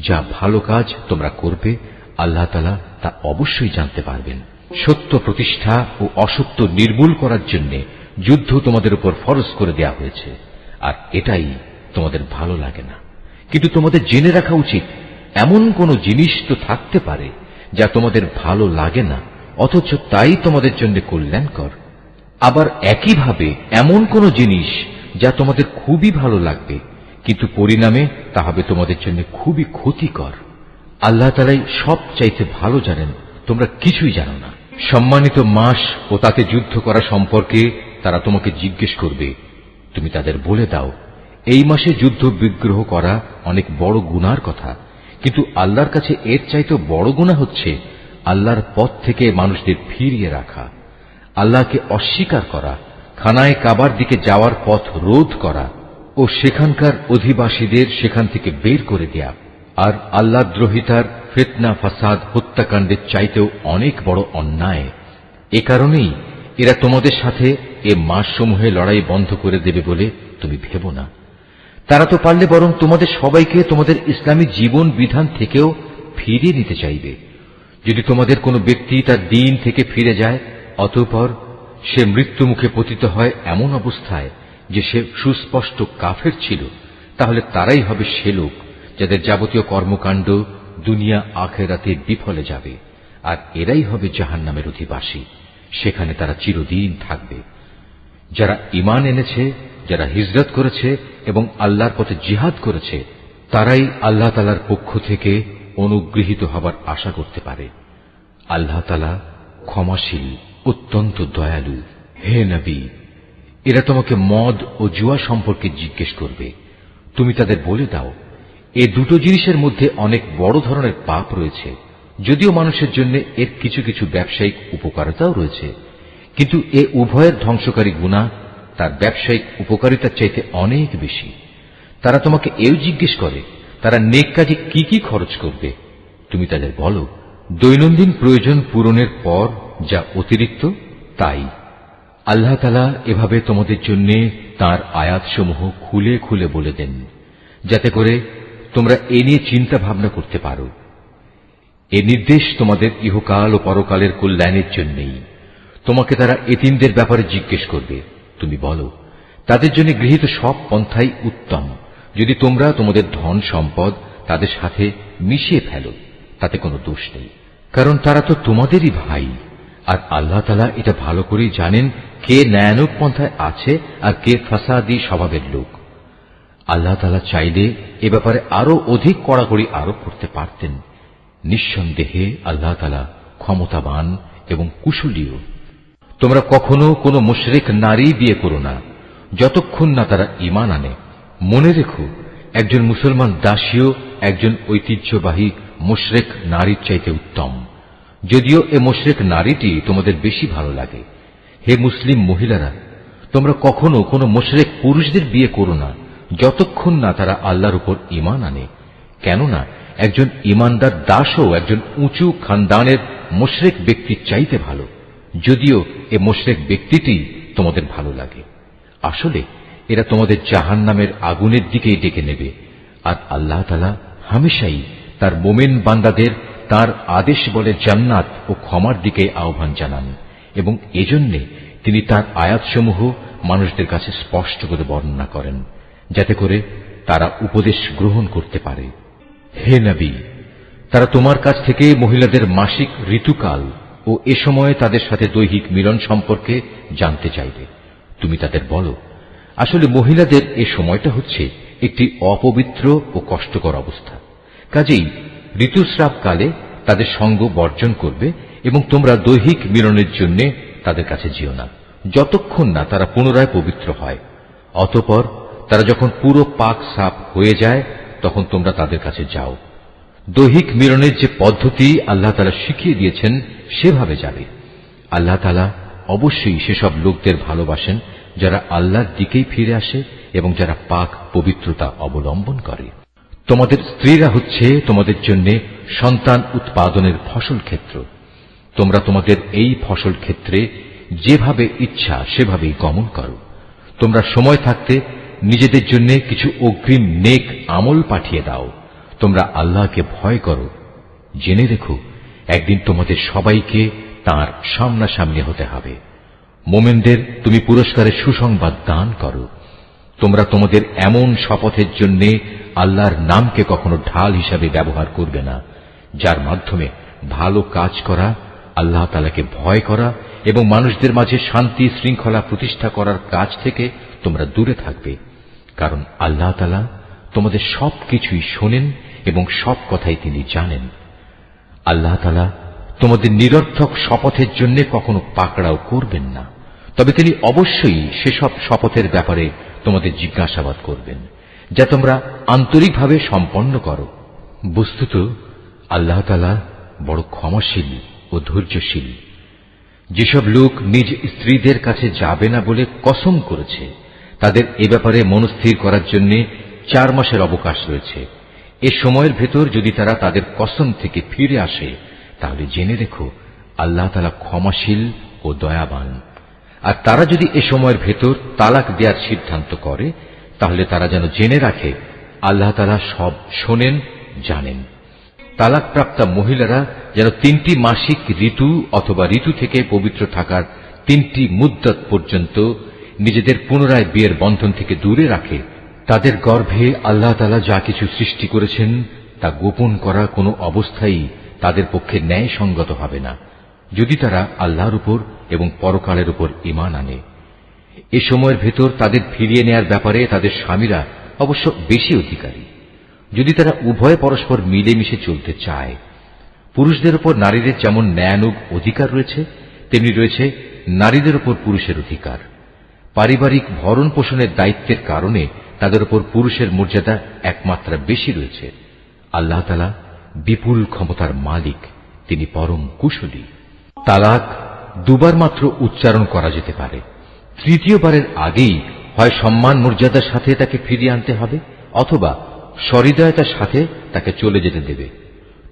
যা ভালো কাজ তোমরা করবে আল্লাহ তাআলা তা অবশ্যই জানতে পারবেন। সত্য প্রতিষ্ঠা ও অসত্য নির্মূল করার জন্য যুদ্ধ তোমাদের উপর ফরজ করে দেয়া হয়েছে, আর এটাই তোমাদের ভালো লাগে না। কিন্তু তোমাদের জেনে রাখা উচিত, এমন কোন জিনিস তো থাকতে পারে যা তোমাদের ভালো লাগে না, অথচ তাই তোমাদের জন্য কল্যাণকর। আবার একইভাবে এমন কোন জিনিস যা তোমাদের খুবই ভালো লাগবে, কিন্তু পরিণামে তা হবে তোমাদের জন্য খুবই ক্ষতিকর। আল্লাহ তাআলাই সব চাইতে ভালো জানেন, তোমরা কিছুই জানো না। সম্মানিত মাস ও তাতে যুদ্ধ করা সম্পর্কে তারা তোমাকে জিজ্ঞেস করবে। তুমি তাদের বলে দাও, এই মাসে যুদ্ধ বিগ্রহ করা অনেক বড় গুনার কথা, কিন্তু আল্লাহর কাছে এর চাইতে বড় গুনাহ হচ্ছে আল্লাহর পথ থেকে মানুষদের ফিরিয়ে রাখা, আল্লাহকে অস্বীকার করা, খানায়ে কাবার দিকে যাওয়ার পথ রোধ করা ও সেখানকার অধিবাসীদের সেখান থেকে বের করে দেয়া। আর আল্লাহ দ্রোহিতার ফিতনা, ফাসাদ, হত্যাকাণ্ডের চাইতেও অনেক বড় অন্যায়। এ কারণেই এরা তোমাদের সাথে এ মাসসমূহে লড়াই বন্ধ করে দেবে বলে তুমি ভেবো না। তারা তো পারলে বরং তোমাদের সবাইকে তোমাদের ইসলামী জীবন বিধান থেকেও ফিরিয়ে নিতে চাইবে। যদি তোমাদের কোনো ব্যক্তি তার দ্বীন থেকে ফিরে যায়, অতঃপর সে মৃত্যু মুখে পতিত হয় এমন অবস্থায় যে সে সুস্পষ্ট কাফের ছিল, তাহলে তারাই হবে সে লোক যাদের যাবতীয় কর্মকাণ্ড দুনিয়া আখিরাতে বিফলে যাবে, আর এরাই হবে জাহান্নামের অধিবাসী। সেখানে তারা চিরদিন থাকবে। যারা ঈমান এনেছে, যারা হিজরত করেছে এবং আল্লাহর পথে জিহাদ করেছে, তারাই আল্লাহ তাআলার পক্ষ থেকে অনুগৃহীত হবার আশা করতে পারে। আল্লাহ তাআলা ক্ষমাশীল, অত্যন্ত দয়ালু। হে নবী, এরা তোমাকে মদ ও জুয়া সম্পর্কে জিজ্ঞেস করবে। তুমি তাদের বলে দাও, এ দুটো জিনিসের মধ্যে অনেক বড় ধরনের পাপ রয়েছে। যদিও মানুষের জন্য এর কিছু কিছু ব্যবসায়িক উপকারিতাও রয়েছে, কিন্তু এ উভয়ের ধ্বংসকারী গুনাহ তার ব্যবসায়িক উপকারিতার চাইতে অনেক বেশি। তারা তোমাকে এও জিজ্ঞেস করে তারা নেক কাজে কি কি খরচ করবে। তুমি তাদের বলো, দৈনন্দিন প্রয়োজন পূরণের পর যা অতিরিক্ত তাই। আল্লাহ তাআলা এভাবে তোমাদের জন্য তাঁর আয়াতসমূহ খুলে খুলে বলে দেন, যাতে করে তোমরা এ নিয়ে চিন্তা ভাবনা করতে পারো। এ নির্দেশ তোমাদের ইহকাল ও পরকালের কল্যাণের জন্যই। তোমাকে তারা এতিমদের ব্যাপারে জিজ্ঞেস করবে। তুমি বলো, তাদের জন্য গৃহীত সব পন্থাই উত্তম, যদি তোমরা তোমাদের ধন সম্পদ তাদের সাথে মিশিয়ে ফেলো, তাতে কোনো দোষ নেই, কারণ তারা তো তোমাদেরই ভাই। আর আল্লাহ তাআলা এটা ভালো করেই জানেন কে ন্যায়ানুগ পন্থায় আছে আর কে ফাসাদি স্বভাবের লোক। আল্লাহ তাআলা চাইলে এ ব্যাপারে আরো অধিক কড়াকড়ি আরোপ করতে পারতেন। নিঃসন্দেহে আল্লাহ তাআলা ক্ষমতাবান এবং কুশলীও। তোমরা কখনো কোনো মুশরিক নারী বিয়ে করো না যতক্ষণ না তারা ঈমান আনে। মনে রেখো, একজন মুসলমান দাসীও একজন ঐতিহ্যবাহী মুশরিক নারীর চাইতে উত্তম, যদিও এ মুশরিক নারীটি তোমাদের বেশি ভালো লাগে। হে মুসলিম মহিলারা, তোমরা কখনো কোনো মুশরিক পুরুষদের বিয়ে করো না যতক্ষণ না তারা আল্লাহর উপর ঈমান আনে, কেননা একজন ঈমানদার দাসও একজন উঁচু খানদানের মুশরিক ব্যক্তির চাইতে ভালো, যদিও এ মুশরিক ব্যক্তিটি তোমাদের ভালো লাগে। আসলে এরা তোমাদের জাহান্নামের আগুনের দিকেই ডেকে নেবে। আর আল্লাহ তাআলা হামেশাই তার মুমিন বান্দাদের তার আদেশ বলে জান্নাত ও ক্ষমার দিকে আহ্বান জানান, এবং এজন্যে তিনি তার আয়াতসমূহ মানুষদের কাছে স্পষ্ট করে বর্ণনা করেন, যাতে করে তারা উপদেশ গ্রহণ করতে পারে। হে নবী, তারা তোমার কাছ থেকে মহিলাদের মাসিক ঋতুকাল ও এ সময়ে তাদের সাথে দৈহিক মিলন সম্পর্কে জানতে চাইবে। তুমি তাদের বলো, আসলে মহিলাদের এ সময়টা হচ্ছে একটি অপবিত্র ও কষ্টকর অবস্থা। কাজেই ঋতুস্রাবকালে তাদের সঙ্গ বর্জন করবে এবং তোমরা দৈহিক মিলনের জন্য তাদের কাছে যেও না, যতক্ষণ না তারা পুনরায় পবিত্র হয়। অতঃপর তারা যখন পুরো পাক সাফ হয়ে যায় তখন তোমরা তাদের কাছে যাও। দৈহিক মিলনের যে পদ্ধতি আল্লাহ তাআলা শিখিয়ে দিয়েছেন সেভাবে যাবে। আল্লাহ তাআলা অবশ্যই সেসব লোকদের ভালোবাসেন যারা আল্লাহর দিকেই ফিরে আসে এবং যারা পাক পবিত্রতা অবলম্বন করে। তোমাদের স্ত্রীরা হচ্ছে তোমাদের জন্য সন্তান উৎপাদনের ফসল ক্ষেত্র। তোমরা তোমাদের এই ফসল ক্ষেত্রে যেভাবে ইচ্ছা সেভাবেই গমন করো। তোমরা সময় থাকতে নিজেদের জন্য কিছু অগ্রিম নেক আমল পাঠিয়ে দাও। তোমরা আল্লাহকে ভয় করো। জেনে রেখো, একদিন তোমাদের সবাইকে তাঁর সামনাসামনি হতে হবে। মোমেনদের তুমি পুরস্কারের সুসংবাদ দান করো। তোমরা তোমাদের এমন শপথের জন্য আল্লাহর নামকে কখনো ঢাল হিসাবে ব্যবহার করবে না, যার মাধ্যমে ভালো কাজ করা, আল্লাহ তাআলাকে ভয় করা এবং মানুষদের মাঝে শান্তি শৃঙ্খলা প্রতিষ্ঠা করার কাজ থেকে তোমরা দূরে থাকবে। কারণ আল্লাহ তাআলা তোমাদের সবকিছুই শোনেন এবং সব কথাই তিনি জানেন। আল্লাহ তাআলা তোমাদের নিরর্থক শপথের জন্য কখনো পাকড়াও করবেন না, তবে তিনি অবশ্যই সেসব শপথের ব্যাপারে তোমাদের জিজ্ঞাসাবাদ করবেন, যা তোমরা আন্তরিকভাবে সম্পন্ন করো। বস্তুত আল্লাহ তাআলা বড় ক্ষমাশীল ও ধৈর্যশীল। যেসব লোক নিজ স্ত্রীদের কাছে যাবে না বলে কসম করেছে, তাদের এ ব্যাপারে মনস্থির করার জন্য 4 মাসের অবকাশ রয়েছে। এ সময়ের ভেতর যদি তারা তাদের কসম থেকে ফিরে আসে, তাহলে জেনে রেখো আল্লাহ তাআলা ক্ষমাশীল ও দয়াবান। আর তারা যদি এ সময়ের ভেতর তালাক দেওয়ার সিদ্ধান্ত করে, তাহলে তারা যেন জেনে রাখে আল্লাহ তাআলা সব শোনেন, জানেন। তালাকপ্রাপ্তা মহিলারা যেন 3টি মাসিক ঋতু অথবা ঋতু থেকে পবিত্র থাকার 3টি মুদ্দত পর্যন্ত নিজেদের পুনরায় বিয়ের বন্ধন থেকে দূরে রাখে। তাদের গর্ভে আল্লাহ তাআলা যা কিছু সৃষ্টি করেছেন তা গোপন করা কোনো অবস্থায় তাদের পক্ষে ন্যায়সঙ্গত হবে না, যদি তারা আল্লাহর উপর এবং পরকালের উপর ঈমান আনে। এ সময়ের ভেতর তাদের ফিরিয়ে নেয়ার ব্যাপারে তাদের স্বামীরা অবশ্য বেশি অধিকারী, যদি তারা উভয়ে পরস্পর মিলেমিশে চলতে চায়। পুরুষদের উপর নারীদের যেমন ন্যায়ানুগ অধিকার রয়েছে, তেমনি রয়েছে নারীদের উপর পুরুষের অধিকার। পারিবারিক ভরণ পোষণের দায়িত্বের কারণে তাদের উপর পুরুষের মর্যাদা একমাত্রা বেশি রয়েছে। আল্লাহ তাআলা বিপুল ক্ষমতার মালিক, তিনি পরম কুশলী। তালাক 2 বার মাত্র উচ্চারণ করা যেতে পারে। তৃতীয়বারের আগেই হয় সম্মান মর্যাদার সাথে তাকে ফিরিয়ে আনতে হবে, অথবা সহৃদয়তার সাথে তাকে চলে যেতে দেবে।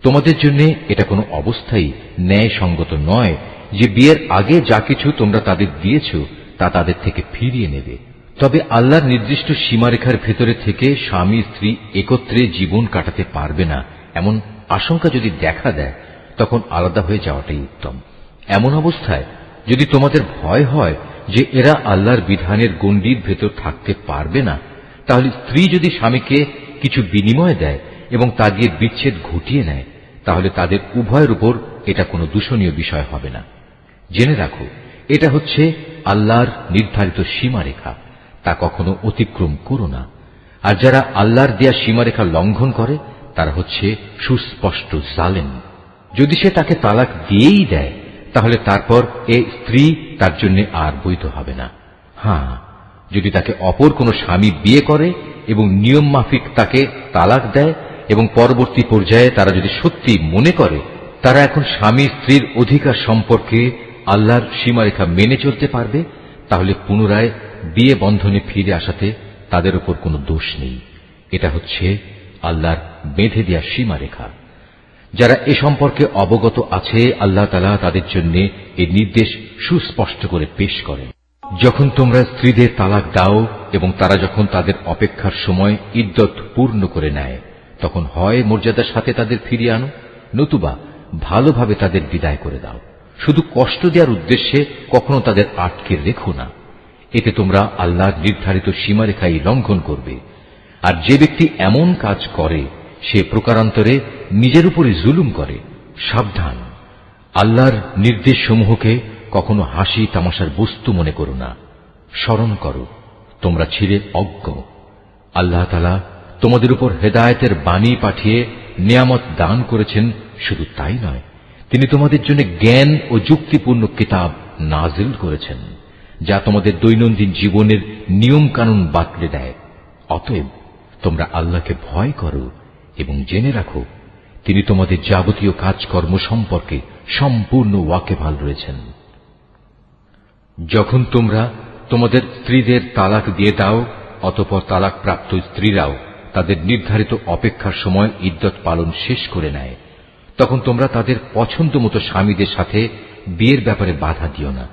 তোমাদের জন্য এটা কোনো অবস্থায় ন্যায়সঙ্গত নয় যে বিয়ের আগে যা কিছু তোমরা তাদের দিয়েছ তা তাদের থেকে ফিরিয়ে নেবে। তবে আল্লাহর নির্দিষ্ট সীমারেখার ভেতরে থেকে স্বামী স্ত্রী একত্রে জীবন কাটাতে পারবে না এমন আশঙ্কা যদি দেখা দেয়, তখন আলাদা হয়ে যাওয়াটাই উত্তম। এমন অবস্থায় যদি তোমাদের ভয় হয় যে এরা আল্লাহর বিধানের গণ্ডির ভেতর থাকতে পারবে না, তাহলে স্ত্রী যদি স্বামীকে কিছু বিনিময় দেয় এবং তা দিয়ে বিচ্ছেদ ঘটিয়ে নেয়, তাহলে তাদের উভয়ের উপর এটা কোনো দূষণীয় বিষয় হবে না। জেনে রাখো, এটা হচ্ছে আল্লাহর নির্ধারিত সীমারেখা, তা কখনো অতিক্রম করো না। আর যারা আল্লাহর দেয়া সীমারেখা লঙ্ঘন করে তারা হচ্ছে সুস্পষ্ট জালেম। যদি সে তাকে তালাক দিয়েই দেয়, তাহলে তারপর এ স্ত্রী তার জন্য আর বৈধ হবে না। হ্যাঁ, যদি তাকে অপর কোনো স্বামী বিয়ে করে এবং নিয়ম মাফিক তাকে তালাক দেয় এবং পরবর্তী পর্যায়ে তারা যদি সত্যি মনে করে তারা এখন স্বামী স্ত্রীর অধিকার সম্পর্কে আল্লাহর সীমারেখা মেনে চলতে পারবে, তাহলে পুনরায় বিয়ে বন্ধনে ফিরে আসাতে তাদের উপর কোনো দোষ নেই। এটা হচ্ছে আল্লাহর বেঁধে দেয়া সীমারেখা। যারা এ সম্পর্কে অবগত আছে, আল্লাহ তাআলা তাদের জন্য এই নির্দেশ সুস্পষ্ট করে পেশ করেন। যখন তোমরা স্ত্রীদের তালাক দাও এবং তারা যখন তাদের অপেক্ষার সময় ইদ্দত পূর্ণ করে নেয়, তখন হয় মর্যাদার সাথে তাদের ফিরিয়ে আনো, নতুবা ভালোভাবে তাদের বিদায় করে দাও। শুধু কষ্ট দেওয়ার উদ্দেশ্যে কখনো তাদের আটকে রেখো না। এতে তোমরা আল্লাহর নির্ধারিত সীমারেখাই লঙ্ঘন করবে। আর যে ব্যক্তি এমন কাজ করে সে প্রকারান্তরে নিজের উপরে জুলুম করে। সাবধান, আল্লাহর নির্দেশসমূহকে কখনো হাসি তামাশার বস্তু মনে করো না। স্মরণ করো তোমরা ছিলে অজ্ঞ। আল্লাহ তাআলা তোমাদের উপর হেদায়েতের বাণী পাঠিয়ে নিয়ামত দান করেছেন। শুধু তাই নয়, তিনি তোমাদের জন্য জ্ঞান ও যুক্তিপূর্ণ কিতাব নাজিল করেছেন, যা তোমাদের দৈনন্দিন জীবনের নিয়ম কানুন বাতলে দেয়। অতএব তোমরা আল্লাহকে ভয় করো এবং জেনে রাখো তিনি তোমাদের যাবতীয় কাজকর্ম সম্পর্কে সম্পূর্ণ ওয়াকিবহাল রয়েছেন। যখন তোমরা তোমাদের স্ত্রীদের তালাক দিয়ে দাও, অতঃপর তালাক প্রাপ্ত স্ত্রীরাও তাদের নির্ধারিত অপেক্ষার সময় ইদ্যত পালন শেষ করে নেয়, তখন তোমরা তাদের পছন্দ মতো স্বামীদের সাথে বিয়ের ব্যাপারে বাধা দিও না।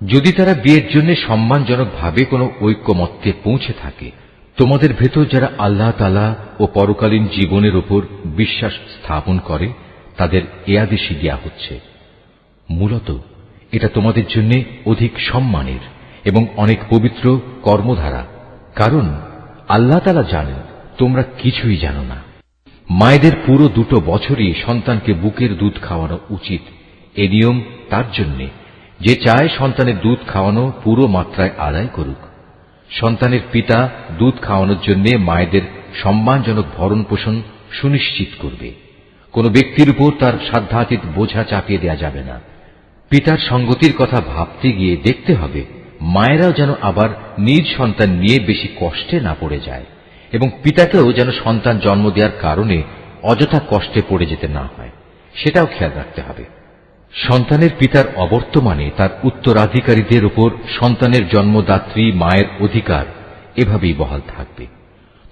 যদি তারা বিয়ের জন্য সম্মানজনকভাবে কোনো ঐক্যমত্যে পৌঁছে থাকে, তোমাদের ভেতর যারা আল্লাহ তাআলা ও পরকালীন জীবনের উপর বিশ্বাস স্থাপন করে তাদের এ আদেশই দেয়া হচ্ছে। মূলত এটা তোমাদের জন্য অধিক সম্মানের এবং অনেক পবিত্র কর্মধারা, কারণ আল্লাহ তাআলা জানেন তোমরা কিছুই জানো না। মায়েদের পুরো 2 বছরই সন্তানকে বুকের দুধ খাওয়ানো উচিত। এ নিয়ম তার জন্যে যে চায় সন্তানের দুধ খাওয়ানো পুরো মাত্রায় আদায় করুক। সন্তানের পিতা দুধ খাওয়ানোর জন্য মায়েদের সম্মানজনক ভরণ পোষণ সুনিশ্চিত করবে। কোন ব্যক্তির উপর তার সাধ্যাতীত বোঝা চাপিয়ে দেওয়া যাবে না। পিতার সঙ্গতির কথা ভাবতে গিয়ে দেখতে হবে মায়েরাও যেন আবার নিজ সন্তান নিয়ে বেশি কষ্টে না পড়ে যায়, এবং পিতাকেও যেন সন্তান জন্ম দেওয়ার কারণে অযথা কষ্টে পড়ে যেতে না হয়, সেটাও খেয়াল রাখতে হবে। সন্তানের পিতার অবর্তমানে তার উত্তরাধিকারীদের উপর সন্তানের জন্মদাত্রী মায়ের অধিকার এভাবেই বহাল থাকবে।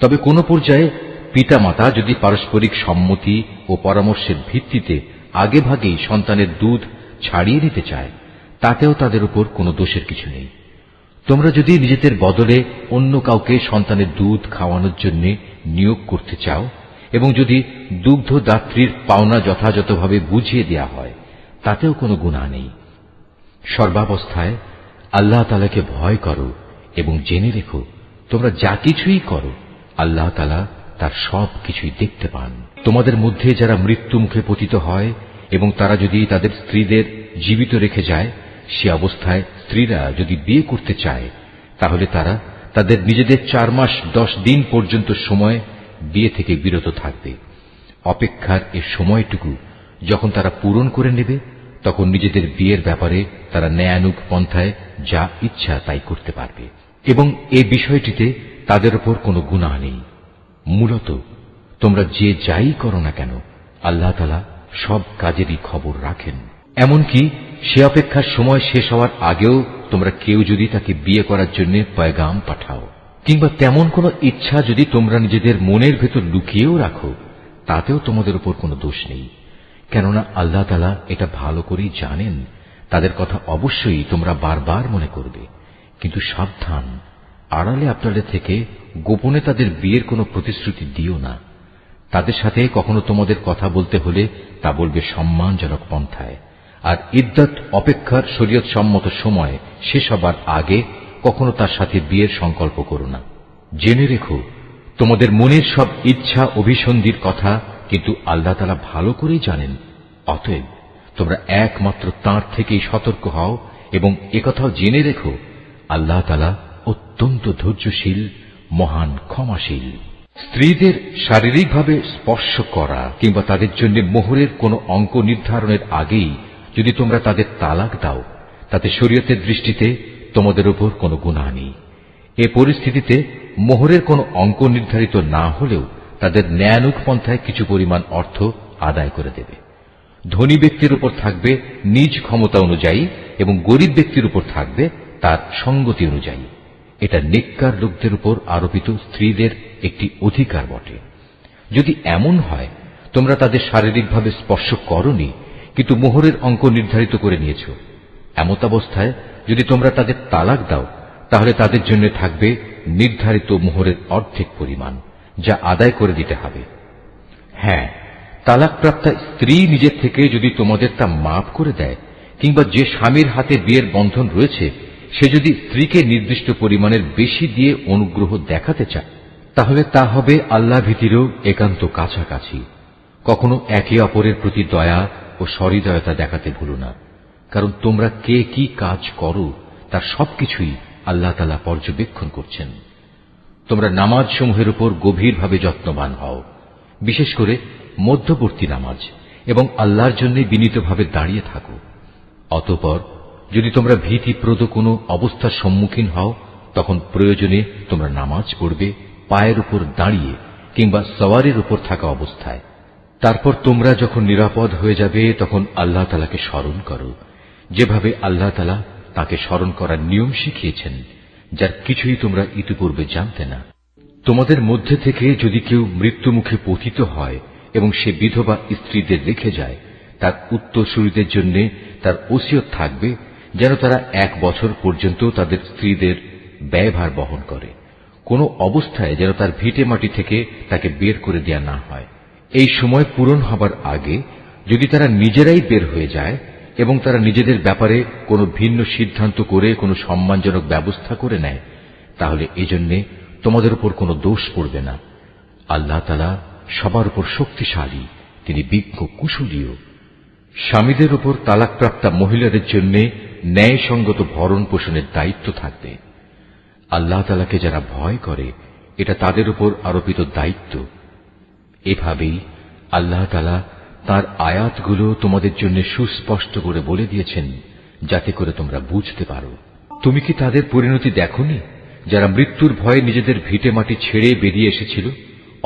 তবে কোন পর্যায়ে পিতামাতা যদি পারস্পরিক সম্মতি ও পরামর্শের ভিত্তিতে আগেভাগেই সন্তানের দুধ ছাড়িয়ে নিতে চায়, তাতেও তাদের উপর কোনো দোষের কিছু নেই। তোমরা যদি নিজেদের বদলে অন্য কাউকে সন্তানের দুধ খাওয়ানোর জন্য নিয়োগ করতে চাও, এবং যদি দুগ্ধদাত্রীর পাওনা যথাযথভাবে বুঝিয়ে দেয়া হয়, তাতেও কোনো গুনাহ নেই। সর্বাবস্থায় আল্লাহ তাআলাকে ভয় করো এবং জেনে রেখো তোমরা যা কিছুই করো আল্লাহ তাআলা তার সব কিছুই দেখতে পান। তোমাদের মধ্যে যারা মৃত্যু মুখে পতিত হয় এবং তারা যদি তাদের স্ত্রীদের জীবিত রেখে যায়, সে অবস্থায় স্ত্রীরা যদি বিয়ে করতে চায়, তাহলে তারা তাদের নিজেদের 4 মাস 10 দিন পর্যন্ত সময় বিয়ে থেকে বিরত থাকবে। অপেক্ষার এ সময়টুকু যখন তারা পূরণ করে নেবে, তখন নিজেদের বিয়ের ব্যাপারে তারা ন্যায়ানুগ পন্থায় যা ইচ্ছা তাই করতে পারবে, এবং এ বিষয়টিতে তাদের উপর কোনো গুনাহ নেই। মূলত তোমরা যে যাই করো না কেন আল্লাহ তাআলা সব কাজেরই খবর রাখেন। এমনকি সে অপেক্ষার সময় শেষ হওয়ার আগেও তোমরা কেউ যদি তাকে বিয়ে করার জন্য পয়গাম পাঠাও, কিংবা তেমন কোনো ইচ্ছা যদি তোমরা নিজেদের মনের ভেতর লুকিয়েও রাখো, তাতেও তোমাদের উপর কোনো দোষ নেই। কেননা আল্লাহ তাআলা এটা ভালো করেই জানেন তাদের কথা অবশ্যই তোমরা বারবার মনে করবে। কিন্তু সাবধান, আড়ালে আপনাদের থেকে গোপনে তাদের বিয়ের কোনো প্রতিশ্রুতি দিও না। তাদের সাথে কখনো তোমাদের কথা বলতে হলে তা বলবে সম্মানজনক পন্থায়, আর ইদ্যত অপেক্ষার শরীয়ত সম্মত সময় শেষ হবার আগে কখনো তার সাথে বিয়ের সংকল্প করো না। জেনে রেখো তোমাদের মনের সব ইচ্ছা অভিসন্ধির কথা কিন্তু আল্লাহ তাআলা ভালো করেই জানেন। অতএব তোমরা একমাত্র তাঁর থেকেই সতর্ক হও, এবং একথাও জেনে রেখো আল্লাহ তাআলা অত্যন্ত ধৈর্যশীল, মহান ক্ষমাশীল। স্ত্রীদের শারীরিকভাবে স্পর্শ করা কিংবা তাদের জন্য মোহরের কোনো অঙ্ক নির্ধারণের আগেই যদি তোমরা তাদের তালাক দাও, তাতে শরীয়তের দৃষ্টিতে তোমাদের উপর কোনো গুনাহ নেই। এ পরিস্থিতিতে মোহরের কোনো অঙ্ক নির্ধারিত না হলেও তাদের ন্যায়ানুগ পন্থায় কিছু পরিমাণ অর্থ আদায় করে দেবে। ধনী ব্যক্তির উপর থাকবে নিজ ক্ষমতা অনুযায়ী, এবং গরিব ব্যক্তির উপর থাকবে তার সঙ্গতি অনুযায়ী। এটা নেককার লোকদের উপর আরোপিত স্ত্রীদের একটি অধিকার বটে। যদি এমন হয় তোমরা তাদের শারীরিকভাবে স্পর্শ করনি, কিন্তু মোহরের অঙ্ক নির্ধারিত করে নিয়েছ, এমতাবস্থায় যদি তোমরা তাদের তালাক দাও, তাহলে তাদের জন্য থাকবে নির্ধারিত মোহরের অর্ধেক পরিমাণ, যা আদায় করে দিতে হবে। হ্যাঁ, তালাকপ্রাপ্তা স্ত্রী নিজের থেকে যদি তোমাদের তা মাফ করে দেয়, কিংবা যে স্বামীর হাতে বিয়ের বন্ধন রয়েছে সে যদি স্ত্রীকে নির্দিষ্ট পরিমাণের বেশি দিয়ে অনুগ্রহ দেখাতে চায়, তাহলে তা হবে আল্লাহ ভীতিরও একান্ত কাছাকাছি। কখনো একে অপরের প্রতি দয়া ও সহৃদয়তা দেখাতে ভুলো না, কারণ তোমরা কে কি কাজ করো তার সবকিছুই আল্লাহ তাআলা পর্যবেক্ষণ করছেন। তোমরা নামাজ সমূহের উপর গভীরভাবে যত্নবান হও, বিশেষ করে মধ্যবর্তী নামাজ, এবং আল্লাহর জন্য বিনীতভাবে দাঁড়িয়ে থাকো। অতঃপর যদি তোমরা ভীতিপ্রদ কোনো অবস্থার সম্মুখীন হও, তখন প্রয়োজনে তোমরা নামাজ পড়বে পায়ের উপর দাঁড়িয়ে কিংবা সওয়ারের উপর থাকা অবস্থায়। তারপর তোমরা যখন নিরাপদ হয়ে যাবে, তখন আল্লাহ তাআলাকে স্মরণ করো, যেভাবে আল্লাহ তাআলা তাকে স্মরণ করার নিয়ম শিখিয়েছেন, যার কিছুই তোমরা ইতিপূর্বে জানতে না। তোমাদের মধ্যে থেকে যদি কেউ মৃত্যুমুখে পতিত হয় এবং সে বিধবা স্ত্রীদের রেখে যায়, তার উত্তরসূরিদের জন্য তার ওসিয়ত থাকবে যেন তারা 1 বছর পর্যন্ত তাদের স্ত্রীদের ব্যয়ভার বহন করে। কোনো অবস্থায় যেন তার ভিটে মাটি থেকে তাকে বের করে দেয়া না হয়। এই সময় পূরণ হবার আগে যদি তারা নিজেরাই বের হয়ে যায় এবং তারা নিজেদের ব্যাপারে কোনো ভিন্ন সিদ্ধান্ত করে কোনো সম্মানজনক ব্যবস্থা করে নেয়, তাহলে এজন্য তোমাদের উপর কোনো দোষ পড়বে না। আল্লাহ তাআলা সবার উপর শক্তিশালী, তিনি বিজ্ঞ কুশলীও। স্বামীদের উপর তালাকপ্রাপ্তা মহিলাদের জন্য ন্যায়সঙ্গত ভরণ পোষণের দায়িত্ব থাকবে। আল্লাহ তাআলাকে যারা ভয় করে, এটা তাদের উপর আরোপিত দায়িত্ব। এভাবেই আল্লাহ তাআলা তাঁর আয়াতগুলো তোমাদের জন্য সুস্পষ্ট করে বলে দিয়েছেন, যাতে করে তোমরা বুঝতে পারো। তুমি কি তাদের পরিণতি দেখোনি, যারা মৃত্যুর ভয়ে নিজেদের ভিটে মাটি ছেড়ে বেরিয়ে এসেছিল,